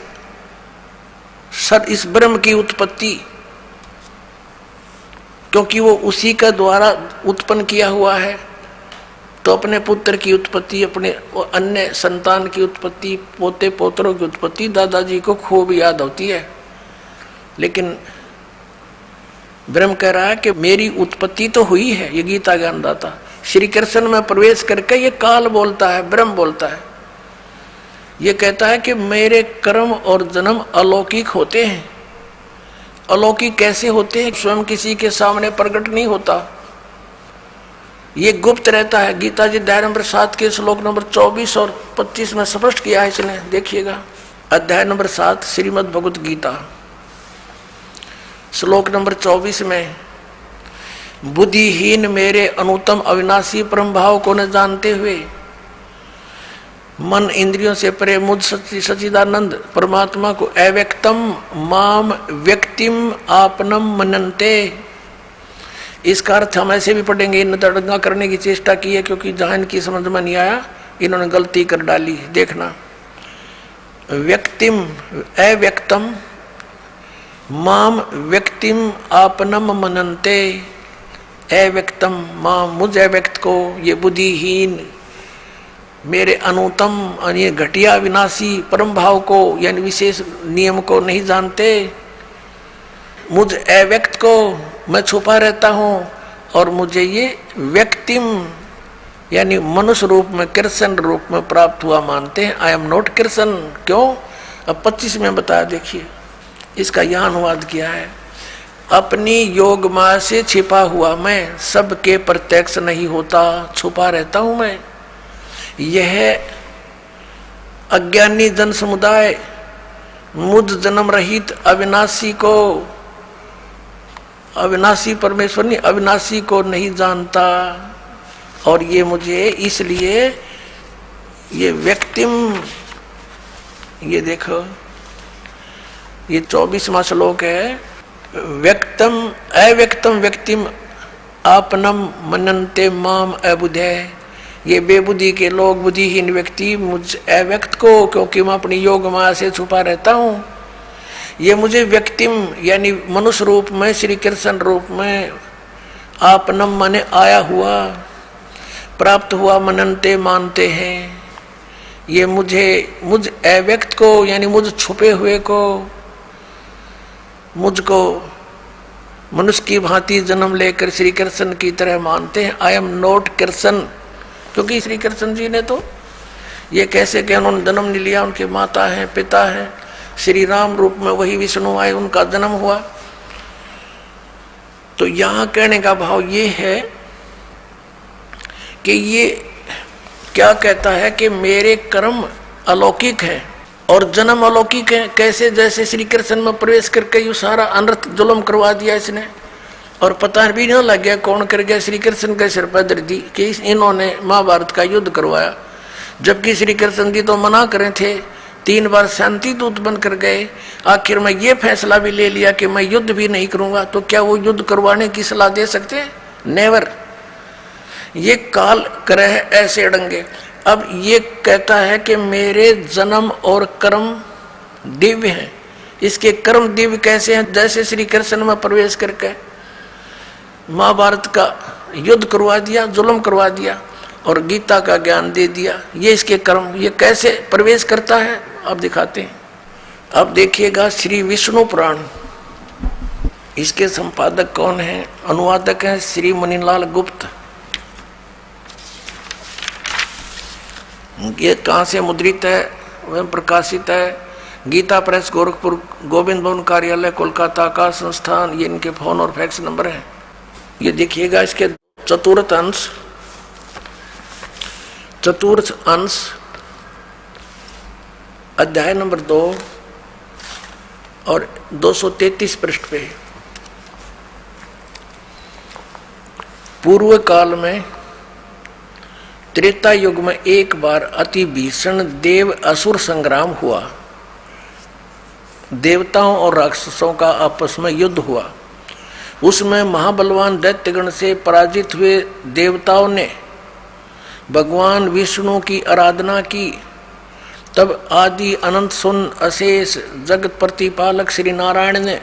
ब्रह्म की उत्पत्ति, क्योंकि वो उसी का द्वारा उत्पन्न किया हुआ है। तो अपने पुत्र की उत्पत्ति, अपने अन्य संतान की उत्पत्ति, पोते पोतरों की उत्पत्ति दादाजी को खूब याद होती है। लेकिन ब्रह्म कह रहा है कि मेरी उत्पत्ति तो हुई है। ये गीता ज्ञानदाता श्री कृष्ण में प्रवेश करके ये काल बोलता है, ब्रह्म बोलता है। ये कहता है कि मेरे कर्म और जन्म अलौकिक होते हैं। अलौकिक कैसे होते हैं? स्वयं किसी के सामने प्रकट नहीं होता, ये गुप्त रहता है। गीता जी अध्याय नंबर 7 के श्लोक नंबर 24 और 25 में स्पष्ट किया है इसने, देखिएगा। अध्याय नंबर 7 श्रीमद् भगवत गीता श्लोक नंबर 24 में, बुद्धिहीन मेरे अनुत्तम अविनाशी परम भाव को न जानते हुए मन इंद्रियों से परे मुझ सच्चिदानंद परमात्मा को अव्यक्तम माम व्यक्तिम आपनम मनन्ते। इसका अर्थ हम ऐसे भी पढ़ेंगे, इन तड़ंगा करने की चेष्टा की है क्योंकि जहां इनकी समझ में नहीं आया इन्होंने गलती कर डाली। देखना, व्यक्तिम अव्यक्तम माम व्यक्तिम आपनम मनन्ते। अव्यक्तम माम, मुझ अव्यक्त को, ये बुद्धिहीन मेरे अनुत्तम यानी घटिया विनाशी परम भाव को यानी विशेष नियम को नहीं जानते। मुझ अव्यक्त को मैं छुपा रहता हूँ और मुझे ये व्यक्तिम यानी मनुष्य रूप में कृष्ण रूप में प्राप्त हुआ मानते हैं। I am not Krishna. क्यों? अब 25 में बताया, देखिए इसका यहाँ अनुवाद किया है। अपनी योग माया से छिपा हुआ मैं सबके प्रत्यक्ष नहीं होता, छुपा रहता हूँ मैं। यह अज्ञानी जन समुदाय मुझ जन्म रहित अविनाशी को, अविनाशी परमेश्वर नहीं, अविनाशी को नहीं जानता। और ये मुझे इसलिए ये व्यक्तिम, ये देखो ये 24वां श्लोक है, व्यक्तम अव्यक्तम व्यक्तिम आपनम मनन्ते माम अबुधे। ये बेबुद्धि के लोग, बुद्धिहीन व्यक्ति मुझ अव्यक्त को, क्योंकि मैं अपनी योग माया से छुपा रहता हूँ, ये मुझे व्यक्तिम यानी मनुष्य रूप में, श्री कृष्ण रूप में, आपनम माने आया हुआ, प्राप्त हुआ, मनन्ते मानते हैं। ये मुझ अव्यक्त को यानी मुझ छुपे हुए को, मुझको मनुष्य की भांति जन्म लेकर श्री कृष्ण की तरह मानते हैं। आई एम नॉट कृष्ण, क्योंकि श्री कृष्ण जी ने तो ये कैसे कि उन्होंने जन्म नहीं लिया, उनके माता हैं, पिता हैं, श्री राम रूप में वही विष्णु आए, उनका जन्म हुआ। तो यहाँ कहने का भाव ये है कि ये क्या कहता है कि मेरे कर्म अलौकिक हैं और जन्म अलौकिक है। कैसे? जैसे श्री कृष्ण में प्रवेश करके यू सारा अनर्थ जुल्म करवा दिया इसने, और पता भी नहीं लग गया कौन कर गया। श्री कृष्ण के सिर पर दर्दी कि इन्होंने महाभारत का युद्ध करवाया, जबकि श्री कृष्ण जी तो मना करे थे, 3 बार शांति दूत बनकर गए। आखिर में ये फैसला भी ले लिया कि मैं युद्ध भी नहीं करूंगा। तो क्या वो युद्ध करवाने की सलाह दे सकते हैं? नेवर। ये काल करे ऐसे अड़ंगे। अब ये कहता है कि मेरे जन्म और कर्म दिव्य हैं। इसके कर्म दिव्य कैसे हैं? जैसे श्री कृष्ण में प्रवेश करके महाभारत का युद्ध करवा दिया, जुल्म करवा दिया और गीता का ज्ञान दे दिया, ये इसके कर्म। ये कैसे प्रवेश करता है अब दिखाते हैं। अब देखिएगा श्री विष्णु पुराण, इसके संपादक कौन है? अनुवादक हैं श्री मणिलाल गुप्त। ये कहाँ से मुद्रित है, वह प्रकाशित है? गीता प्रेस, गोरखपुर, गोविंद भवन कार्यालय, कोलकाता का संस्थान। ये इनके फोन और फैक्स नंबर है। ये देखिएगा इसके चतुर्थ अंश अध्याय नंबर 2 और 233 पृष्ठ पे। पूर्व काल में त्रेता युग में एक बार अति भीषण देव असुर संग्राम हुआ। देवताओं और राक्षसों का आपस में युद्ध हुआ। उसमें महाबलवान दैत्यगण से पराजित हुए देवताओं ने भगवान विष्णु की आराधना की। तब आदि अनंत सुन अशेष जगत प्रतिपालक श्री नारायण ने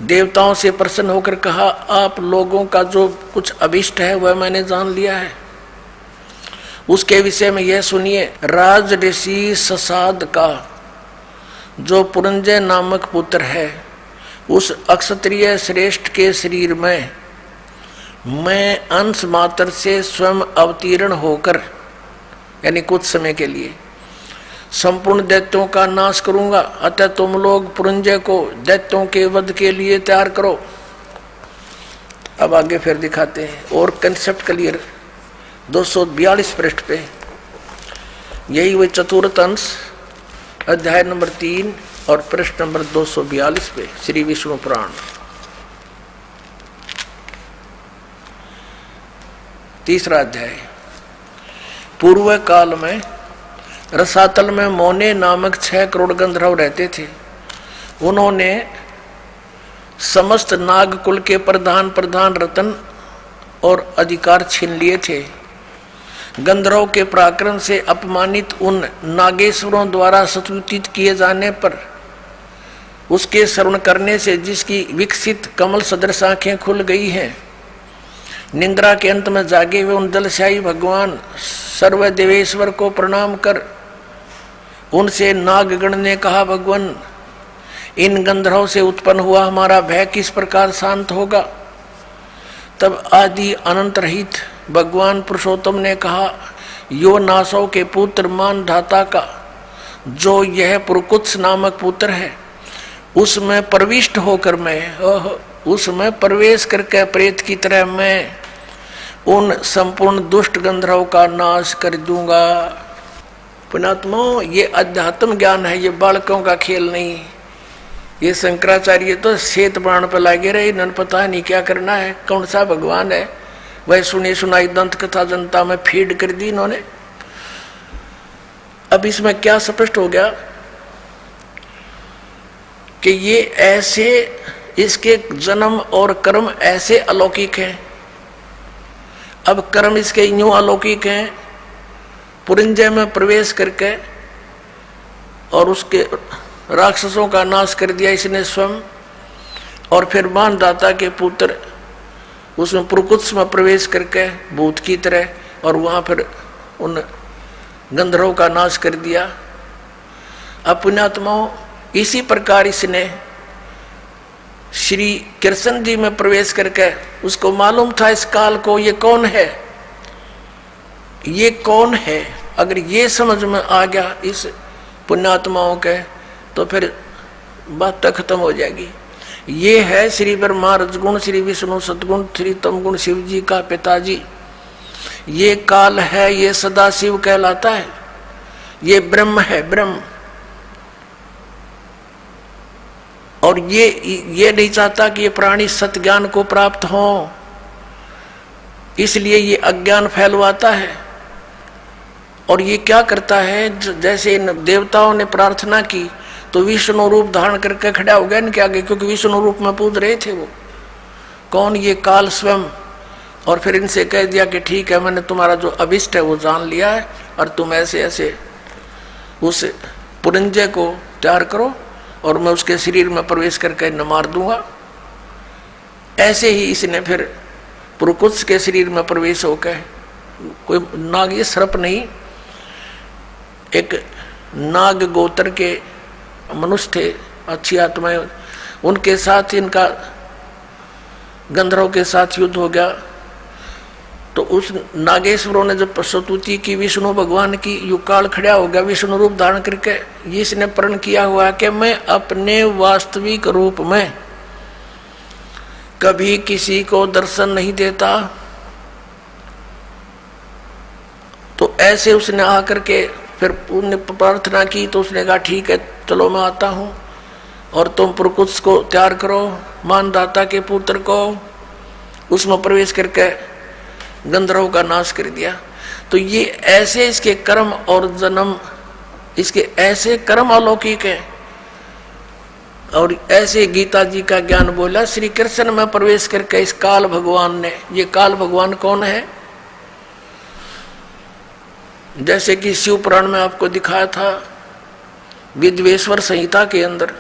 देवताओं से प्रसन्न होकर कहा, आप लोगों का जो कुछ अभिष्ट है वह मैंने जान लिया है। उसके विषय में यह सुनिए। राज ऋषि ससाद का जो पुरंजय नामक पुत्र है, उस अक्षत्रिय श्रेष्ठ के शरीर में मैं अंश मात्र से स्वयं अवतीर्ण होकर, यानी कुछ समय के लिए संपूर्ण दैत्यों का नाश करूंगा, अतः तुम लोग पुरंजय को दैत्यों के वध के लिए तैयार करो। अब आगे फिर दिखाते हैं और कंसेप्ट क्लियर 242 पृष्ठ पे, यही वही चतुर्थ अंश अध्याय नंबर 3 और पृष्ठ नंबर 242 पे श्री विष्णु पुराण। तीसरा अध्याय। पूर्व काल में रसातल में मोने नामक 6 करोड़ गंधर्व रहते थे। उन्होंने समस्त नाग कुल के प्रधान रतन और अधिकार छीन लिए थे। गंधर्व के पराक्रम से अपमानित उन नागेश्वरों द्वारा स्तुतित किए जाने पर उसके श्रवण करने से जिसकी विकसित कमल सदृश आंखें खुल गई हैं, निंद्रा के अंत में जागे हुए उन जलशाही भगवान सर्वदेवेश्वर को प्रणाम कर उनसे नागगण ने कहा, भगवान इन गंधर्वों से उत्पन्न हुआ हमारा भय किस प्रकार शांत होगा। तब आदि अनंत रहित भगवान पुरुषोत्तम ने कहा, यो नासों के पुत्र मान धाता का जो यह पुरकुत्स नामक पुत्र है, उसमें प्रविष्ट होकर मैं उसमें प्रवेश करके प्रेत की तरह मैं उन संपूर्ण दुष्ट गंधर्वों का नाश कर दूंगा। पुण्यात्माओं, ये अध्यात्म ज्ञान है, ये बालकों का खेल नहीं। ये शंकराचार्य तो श्वेत पुराण पर लगे रहे, इन्होंने पता नहीं क्या करना है, कौन सा भगवान है। वह सुनी सुनाई दंत कथा जनता में फीड कर दी इन्होंने। अब इसमें क्या स्पष्ट हो गया कि ये ऐसे, इसके जन्म और कर्म ऐसे अलौकिक हैं। अब कर्म इसके यूं अलौकिक हैं, पुरंजय में प्रवेश करके और उसके राक्षसों का नाश कर दिया इसने स्वयं, और फिर मानदाता के पुत्र उसमें पुरकुत्स में प्रवेश करके भूत की तरह और वहां फिर उन गंधर्वों का नाश कर दिया। अब पुण्यात्माओं, इसी प्रकार इसने श्री कृष्ण जी में प्रवेश करके उसको मालूम था इस काल को ये कौन है, ये कौन है। अगर ये समझ में आ गया इस पुण्यात्माओं के, तो फिर बात तक खत्म हो जाएगी। ये है श्री ब्रह्मा रजगुण, श्री विष्णु सतगुण, श्री तमगुण शिव जी का पिताजी। ये काल है, ये सदा शिव कहलाता है, ये ब्रह्म है, ब्रह्म। और ये नहीं चाहता कि ये प्राणी सत्य ज्ञान को प्राप्त हो, इसलिए ये अज्ञान फैलवाता है। और ये क्या करता है, जैसे इन देवताओं ने प्रार्थना की तो विष्णु रूप धारण करके खड़ा हो गया इनके आगे, क्योंकि विष्णु रूप में पूज रहे थे वो कौन, ये काल स्वयं। और फिर इनसे कह दिया कि ठीक है, मैंने तुम्हारा जो अभिष्ट है वो जान लिया है, और तुम ऐसे ऐसे उस पुरंजय को तैयार करो और मैं उसके शरीर में प्रवेश करके न मार दूंगा। ऐसे ही इसने फिर पुरकुत्स के शरीर में प्रवेश होकर, कोई नाग, ये सर्प नहीं, एक नाग गोत्र के मनुष्य थे, अच्छी आत्माएं, उनके साथ इनका गंधर्वों के साथ युद्ध हो गया। तो उस नागेश्वरों ने जब स्तुति की विष्णु भगवान की, युकाल खड़ा हो गया विष्णु रूप धारण करके। इसने प्रण किया हुआ है कि मैं अपने वास्तविक रूप में कभी किसी को दर्शन नहीं देता। तो ऐसे उसने आकर के फिर उन्होंने प्रार्थना की, तो उसने कहा ठीक है चलो मैं आता हूँ, और तुम पुरकुत्स को तैयार करो, मानदाता के पुत्र को, उसमें प्रवेश करके गंधर्वों का नाश कर दिया। तो ये ऐसे इसके कर्म और जन्म, इसके ऐसे कर्म अलौकिक हैं। और ऐसे गीता जी का ज्ञान बोला श्री कृष्ण में प्रवेश करके इस काल भगवान ने। ये काल भगवान कौन है, जैसे कि शिव पुराण में आपको दिखाया था, विद्वेश्वर संहिता के अंदर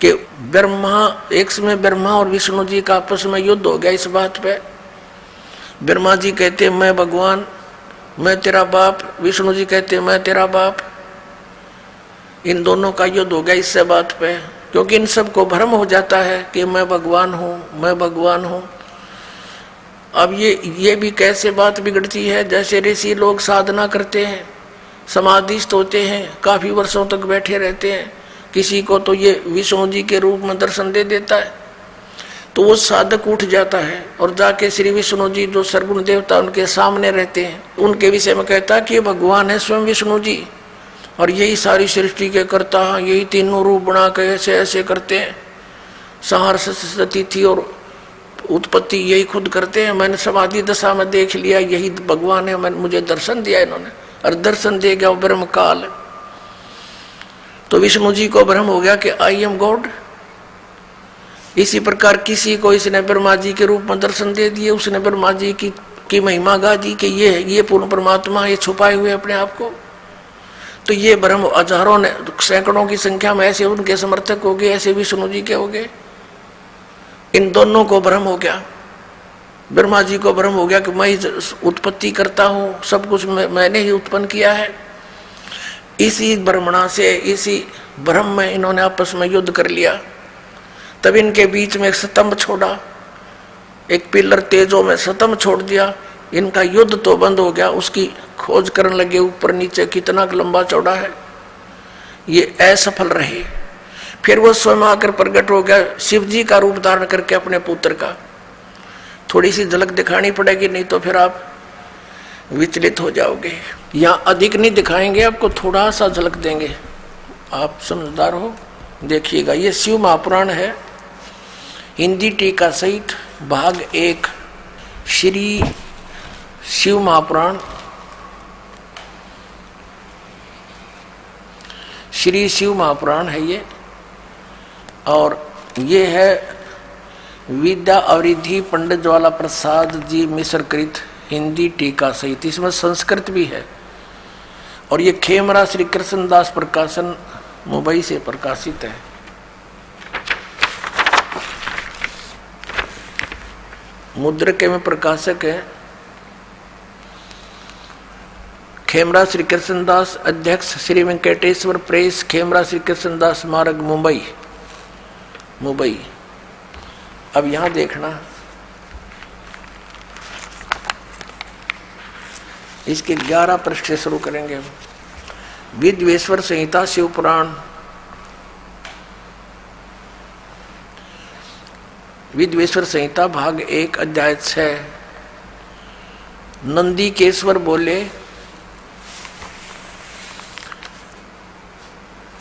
कि ब्रह्मा, एक समय ब्रह्मा और विष्णु जी का आपस में युद्ध हो गया इस बात पे। ब्रह्मा जी कहते मैं भगवान, मैं तेरा बाप, विष्णु जी कहते मैं तेरा बाप। इन दोनों का युद्ध हो गया इससे बात पे, क्योंकि इन सबको भ्रम हो जाता है कि मैं भगवान हूँ, मैं भगवान हूँ। अब ये भी कैसे बात बिगड़ती है, जैसे ऋषि लोग साधना करते हैं समाधिस्थ होते हैं, काफी वर्षों तक बैठे रहते हैं। किसी को तो ये विष्णु जी के रूप में दर्शन दे देता है, तो वो साधक उठ जाता है और जाके श्री विष्णु जी जो सर्वगुण देवता उनके सामने रहते हैं उनके विषय में कहता है कि ये भगवान है स्वयं विष्णु जी, और यही सारी सृष्टि के करता, यही तीनों रूप बना के ऐसे ऐसे करते हैं, संहार स्थिति और उत्पत्ति यही खुद करते हैं। मैंने समाधि दशा में देख लिया, यही भगवान है, मैंने मुझे दर्शन दिया इन्होंने, और दर्शन दे गया वो ब्रह्म काल। तो विष्णु जी को भ्रम हो गया कि आई एम गॉड। इसी प्रकार किसी को इसने ब्रह्मा जी के रूप में दर्शन दे दिए, उसने ब्रह्मा जी की महिमा गा दी कि ये पूर्ण परमात्मा, ये छुपाए हुए अपने आप को। तो ये भ्रम हजारों ने, सैकड़ों की संख्या में ऐसे उनके समर्थक हो गए, ऐसे विष्णु जी के हो गए। इन दोनों को भ्रम हो गया, ब्रह्मा जी को भ्रम हो गया कि मैं उत्पत्ति करता हूँ, सब कुछ मैंने ही उत्पन्न किया है। इसी भ्रमणा से, इसी भ्रम में इन्होंने आपस में युद्ध कर लिया। तब इनके बीच में एक स्तंभ छोड़ा, एक पिलर तेजों में स्तंभ छोड़ दिया। इनका युद्ध तो बंद हो गया, उसकी खोज करने लगे ऊपर नीचे कितना लंबा चौड़ा है, ये असफल रहे। फिर वो स्वयं आकर प्रकट हो गया शिव जी का रूप धारण करके अपने पुत्र का। थोड़ी सी झलक दिखानी पड़ेगी, नहीं तो फिर आप विचलित हो जाओगे। यहाँ अधिक नहीं दिखाएंगे, आपको थोड़ा सा झलक देंगे, आप समझदार हो, देखिएगा। ये शिव महापुराण है, हिंदी टीका सहित भाग 1, श्री शिव महापुराण, श्री शिव महापुराण है ये। और ये है विद्या अवरिधि पंडित ज्वाला प्रसाद जी मिश्र कृत हिंदी टीका सहित, इसमें संस्कृत भी है। और ये खेमरा श्री कृष्णदास प्रकाशन मुंबई से प्रकाशित है। मुद्रक में प्रकाशक है खेमरा श्री कृष्णदास, अध्यक्ष श्री वेंकटेश्वर प्रेस, खेमरा श्री कृष्णदास स्मारक, मुंबई। अब यहां देखना, इसके 11 पृष्ठ से शुरू करेंगे हम। विद्वेश्वर संहिता शिव पुराण, विद्वेश्वर संहिता भाग 1 अध्याय 6। नंदीकेश्वर बोले,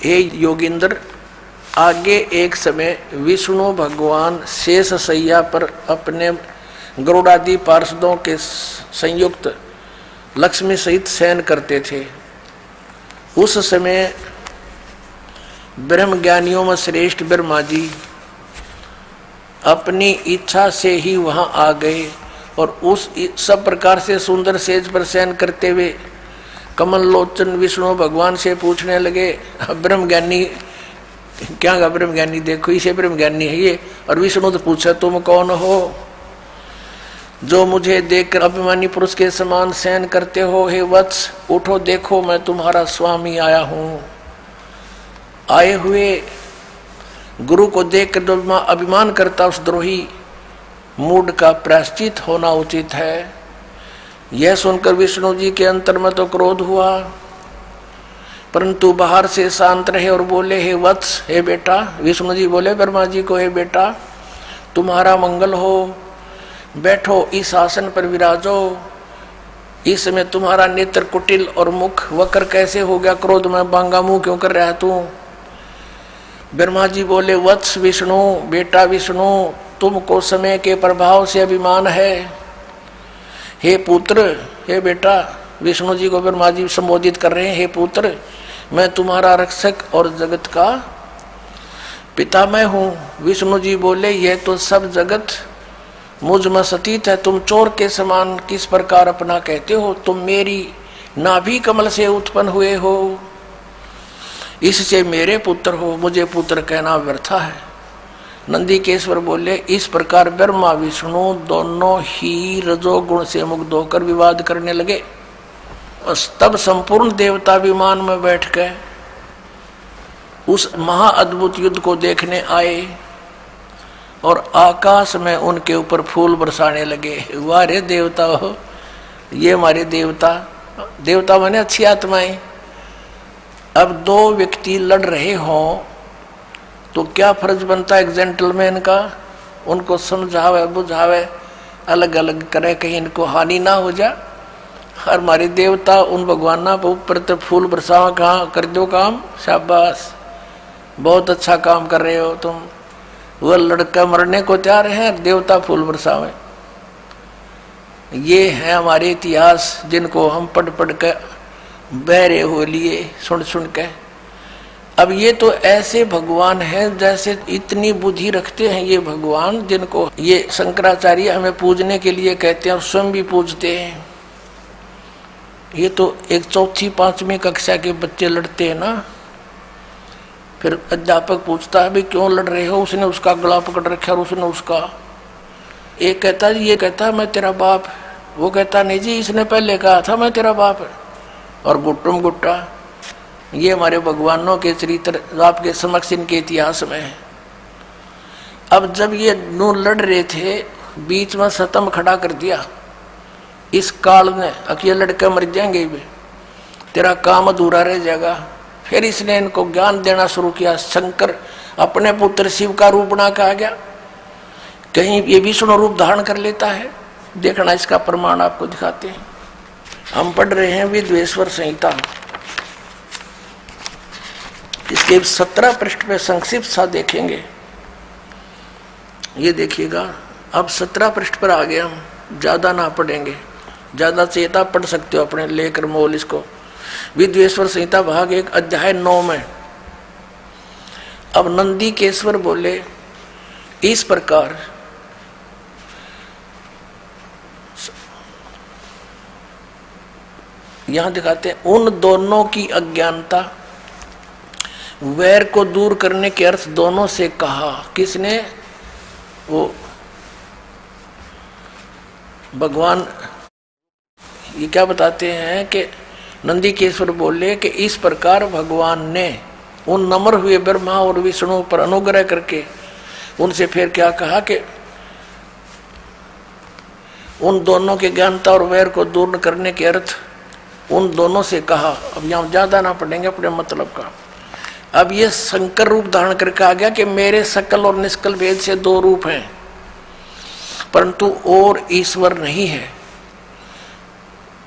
हे योगिंद्र, आगे एक समय विष्णु भगवान शेष शैया पर अपने गरुड़ादि पार्षदों के संयुक्त लक्ष्मी सहित शयन करते थे। उस समय ब्रह्म ज्ञानियों में श्रेष्ठ ब्रह्मा जी अपनी इच्छा से ही वहां आ गए और उस सब प्रकार से सुंदर सेज पर शयन करते हुए कमल लोचन विष्णु भगवान से पूछने लगे, ब्रह्म ज्ञानी क्या गा, ब्रह्म ज्ञानी देखो इसे ब्रह्म ज्ञानी है ये। और विष्णु तो पूछा, तुम कौन हो जो मुझे देखकर अभिमानी पुरुष के समान शयन करते हो? हे वत्स, उठो देखो, मैं तुम्हारा स्वामी आया हूं। आए हुए गुरु को देखकर जो अभिमान करता उस द्रोही मूड का प्रायश्चित होना उचित है। यह सुनकर विष्णु जी के अंतर में तो क्रोध हुआ, परंतु बाहर से शांत रहे और बोले, हे वत्स, हे बेटा। विष्णु जी बोले ब्रह्मा जी को, हे बेटा, तुम्हारा मंगल हो, बैठो इस आसन पर विराजो। इस समय तुम्हारा नेत्र कुटिल और मुख वक्र कैसे हो गया? क्रोध में बांगा मुंह क्यों कर रहा है तू? ब्रह्मा जी बोले, वत्स विष्णु, बेटा विष्णु, तुमको समय के प्रभाव से अभिमान है। हे पुत्र, हे बेटा, विष्णु जी को ब्रह्मा जी संबोधित कर रहे हैं, हे पुत्र, मैं तुम्हारा रक्षक और जगत का पिता मैं हूँ। विष्णु जी बोले, यह तो सब जगत मुझ में सतीत है, तुम चोर के समान किस प्रकार अपना कहते हो? तुम मेरी नाभि कमल से उत्पन्न हुए हो, इससे मेरे पुत्र हो, मुझे पुत्र कहना व्यर्था है। नंदीकेश्वर बोले, इस प्रकार ब्रह्मा विष्णु दोनों ही रजोगुण से मुक्त होकर विवाद करने लगे। तब संपूर्ण देवता विमान में बैठ गए उस महाअद्भुत युद्ध को देखने आए और आकाश में उनके ऊपर फूल बरसाने लगे। वाह रे देवता हो, ये हमारे देवता, देवता माने अच्छी आत्माएं, अब दो व्यक्ति लड़ रहे हों तो क्या फर्ज बनता है एक जेंटलमैन का? उनको समझावे बुझावे, अलग अलग करे, कहीं इनको हानि ना हो जाए। और हमारे देवता उन भगवाना पर ऊपर तो फूल बरसावा, कहाँ कर दो काम, शाबाश, बहुत अच्छा काम कर रहे हो तुम। वह लड़का मरने को तैयार है, देवता फूल बरसावे। ये है हमारे इतिहास जिनको हम पढ़ पढ़ के बहरे हो लिए, सुन सुन के। अब ये तो ऐसे भगवान हैं जैसे इतनी बुद्धि रखते हैं ये भगवान, जिनको ये शंकराचार्य हमें पूजने के लिए कहते हैं और स्वयं भी पूजते हैं। ये तो एक चौथी पांचवी कक्षा के बच्चे लड़ते हैं ना, फिर अध्यापक पूछता है भाई क्यों लड़ रहे हो? उसने उसका गला पकड़ रखा और उसने उसका, एक कहता है ये कहता है मैं तेरा बाप, वो कहता नहीं जी इसने पहले कहा था मैं तेरा बाप, और गुट्टुम गुट्टा। ये हमारे भगवानों के चरित्र आपके समक्ष इनके इतिहास में है। अब जब ये नू लड़ रहे थे, बीच में सतम खड़ा कर दिया इस काल ने, अब ये लड़के मर जाएंगे भी, तेरा काम अधूरा रह जाएगा। फिर इसने इनको ज्ञान देना शुरू किया। शंकर अपने पुत्र शिव का रूप बना के आ गया, कहीं ये विष्णु रूप धारण कर लेता है। देखना इसका प्रमाण आपको दिखाते हैं। हम पढ़ रहे हैं विद्वेश्वर संहिता, इसके 17 पृष्ठ पे संक्षिप्त सा देखेंगे। ये देखिएगा, अब 17 पृष्ठ पर आ गए हम, ज्यादा ना पढ़ेंगे, ज्यादा चेता पढ़ सकते हो अपने लेकर मोल इसको। विद्वेश्वर संहिता भाग 1 अध्याय 9 में अब नंदी केश्वर बोले इस प्रकार, यहां दिखाते हैं उन दोनों की अज्ञानता, वैर को दूर करने के अर्थ दोनों से कहा। किसने? वो भगवान ये क्या बताते हैं कि नंदीकेश्वर बोले कि इस प्रकार भगवान ने उन नम्र हुए ब्रह्मा और विष्णु पर अनुग्रह करके उनसे फिर क्या कहा कि उन दोनों के ज्ञानता और वैर को दूर करने के अर्थ उन दोनों से कहा। अब यहाँ ज्यादा ना पढ़ेंगे अपने मतलब का। अब ये शंकर रूप धारण करके आ गया कि मेरे सकल और निष्कल भेद से दो रूप हैं, परंतु और ईश्वर नहीं है।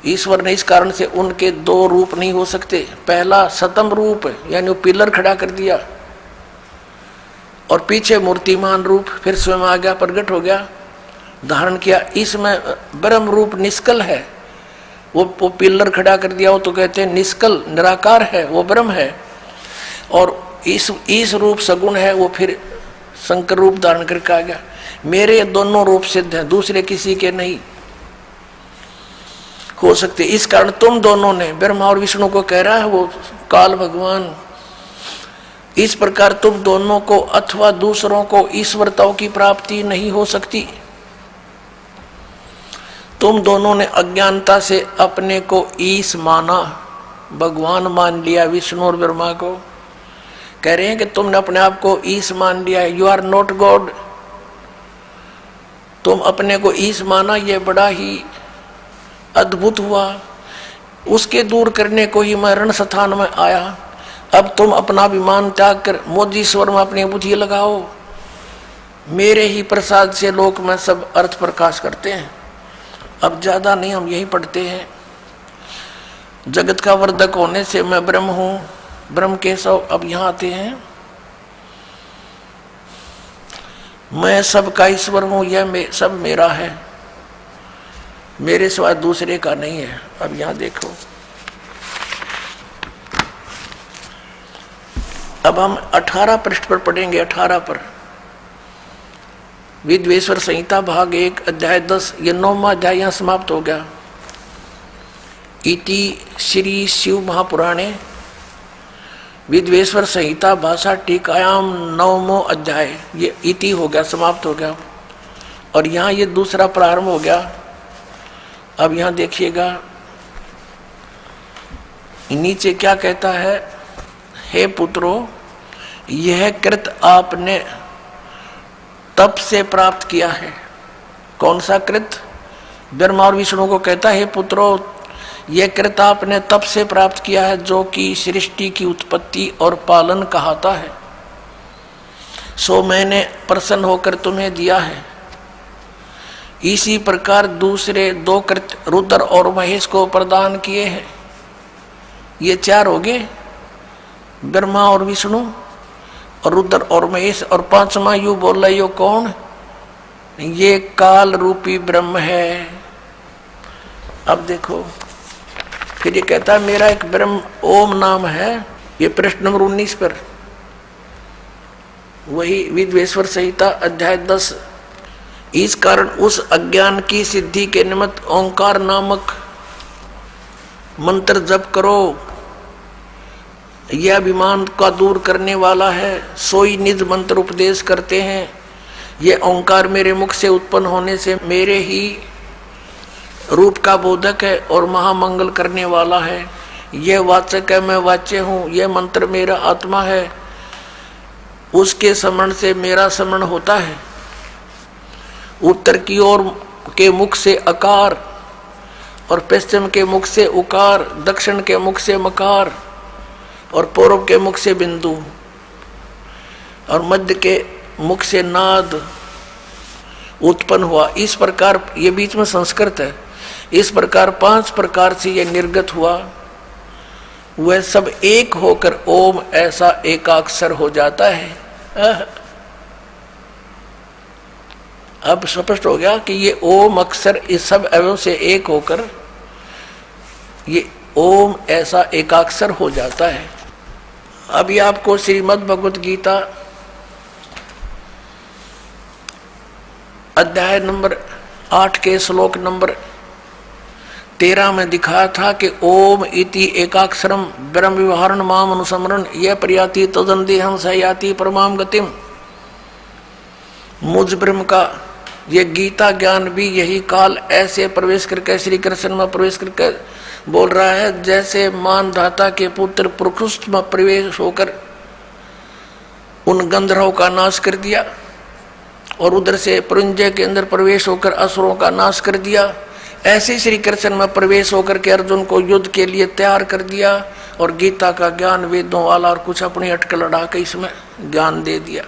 ईश्वर ने इस कारण से उनके दो रूप नहीं हो सकते। पहला सतम रूप यानी पिलर खड़ा कर दिया और पीछे मूर्तिमान रूप, फिर स्वयं आ गया, प्रकट हो गया, धारण किया। इसमें ब्रह्म रूप निष्कल है, वो पिलर खड़ा कर दिया, वो तो कहते हैं निष्कल निराकार है, वो ब्रह्म है। और इस रूप सगुण है, वो फिर शंकर रूप धारण करके आ गया। मेरे दोनों रूप सिद्ध हैं, दूसरे किसी के नहीं हो सकते। इस कारण तुम दोनों ने, ब्रह्मा और विष्णु को कह रहा है वो काल भगवान, इस प्रकार तुम दोनों को अथवा दूसरों को ईश्वरताओं की प्राप्ति नहीं हो सकती। तुम दोनों ने अज्ञानता से अपने को ईश माना, भगवान मान लिया विष्णु और ब्रह्मा को। कह रहे हैं कि तुमने अपने आप को ईश मान लिया, यू आर नॉट गॉड। तुम अपने को ईश माना, यह बड़ा ही अद्भुत हुआ। उसके दूर करने को ही मैं रण स्थान में आया। अब तुम अपना अभिमान त्याग कर मोदीश्वर में अपनी बुद्धि लगाओ। मेरे ही प्रसाद से लोक में सब अर्थ प्रकाश करते हैं। अब ज्यादा नहीं, हम यही पढ़ते हैं। जगत का वर्धक होने से मैं ब्रह्म हूं, ब्रह्म केशव। अब यहां आते हैं, मैं सबका ईश्वर हूं, यह सब मेरा है, मेरे सिवा दूसरे का नहीं है। अब यहां देखो, अब हम 18 पृष्ठ पर पढ़ेंगे। 18 पर विद्वेश्वर संहिता भाग 1 अध्याय 10, ये 9वां अध्याय यहां समाप्त हो गया। इति श्री शिव महापुराणे विद्वेश्वर संहिता भाषा टीकायाम 9वां अध्याय, ये इति हो गया, समाप्त हो गया। और यहाँ ये दूसरा प्रारंभ हो गया। अब यहाँ देखिएगा नीचे क्या कहता है, हे पुत्रों, यह कृत आपने तप से प्राप्त किया है। कौन सा कृत? ब्रह्मा और विष्णु को कहता है, हे पुत्रों, यह कृत आपने तप से प्राप्त किया है जो कि सृष्टि की उत्पत्ति और पालन कहाता है, सो मैंने प्रसन्न होकर तुम्हें दिया है। इसी प्रकार दूसरे दो कृत रुद्र और महेश को प्रदान किए हैं। ये चार हो गए, ब्रह्मा और विष्णु और रुद्र और महेश, और पांचवा यू बोल रहे हो कौन? ये काल रूपी ब्रह्म है। अब देखो फिर ये कहता है मेरा एक ब्रह्म ओम नाम है, ये प्रश्न नंबर 19 पर, वही विद्वेश्वर संहिता अध्याय 10। इस कारण उस अज्ञान की सिद्धि के निमित्त ओंकार नामक मंत्र जप करो, यह अभिमान का दूर करने वाला है। सोई निज मंत्र उपदेश करते हैं। यह ओंकार मेरे मुख से उत्पन्न होने से मेरे ही रूप का बोधक है और महामंगल करने वाला है। यह वाचक है, मैं वाच्य हूँ। यह मंत्र मेरा आत्मा है, उसके स्मरण से मेरा स्मरण होता है। उत्तर की ओर के मुख से अकार और पश्चिम के मुख से उकार, दक्षिण के मुख से मकार और पूर्व के मुख से बिंदु और मध्य के मुख से नाद उत्पन्न हुआ। इस प्रकार ये बीच में संस्कृत है। इस प्रकार 5 प्रकार से यह निर्गत हुआ। वह सब एक होकर ओम ऐसा एकाक्षर हो जाता है। अब स्पष्ट हो गया कि ये ओम अक्षर इस सब अवयवों से एक होकर ये ओम ऐसा एकाक्षर हो जाता है। अभी आपको श्रीमद् भगवत गीता अध्याय नंबर 8 के श्लोक नंबर 13 में दिखाया था कि ओम इति एकाक्षरम ब्रह्म विवहारण माम अनुसमरण यह प्रयाति तदंदेहम सयाति परमाम गतिम। मुझ ब्रह्म का ये गीता ज्ञान भी यही काल ऐसे प्रवेश करके श्री कृष्ण में प्रवेश करके बोल रहा है, जैसे मानधाता के पुत्र प्रकृष्ट में प्रवेश होकर उन गंधर्वों का नाश कर दिया और उधर से पुरंजय के अंदर प्रवेश होकर असुरों का नाश कर दिया। ऐसे श्री कृष्ण में प्रवेश होकर के अर्जुन को युद्ध के लिए तैयार कर दिया और गीता का ज्ञान वेदों वाला और कुछ अपनी अटकल लड़ा के इसमें ज्ञान दे दिया।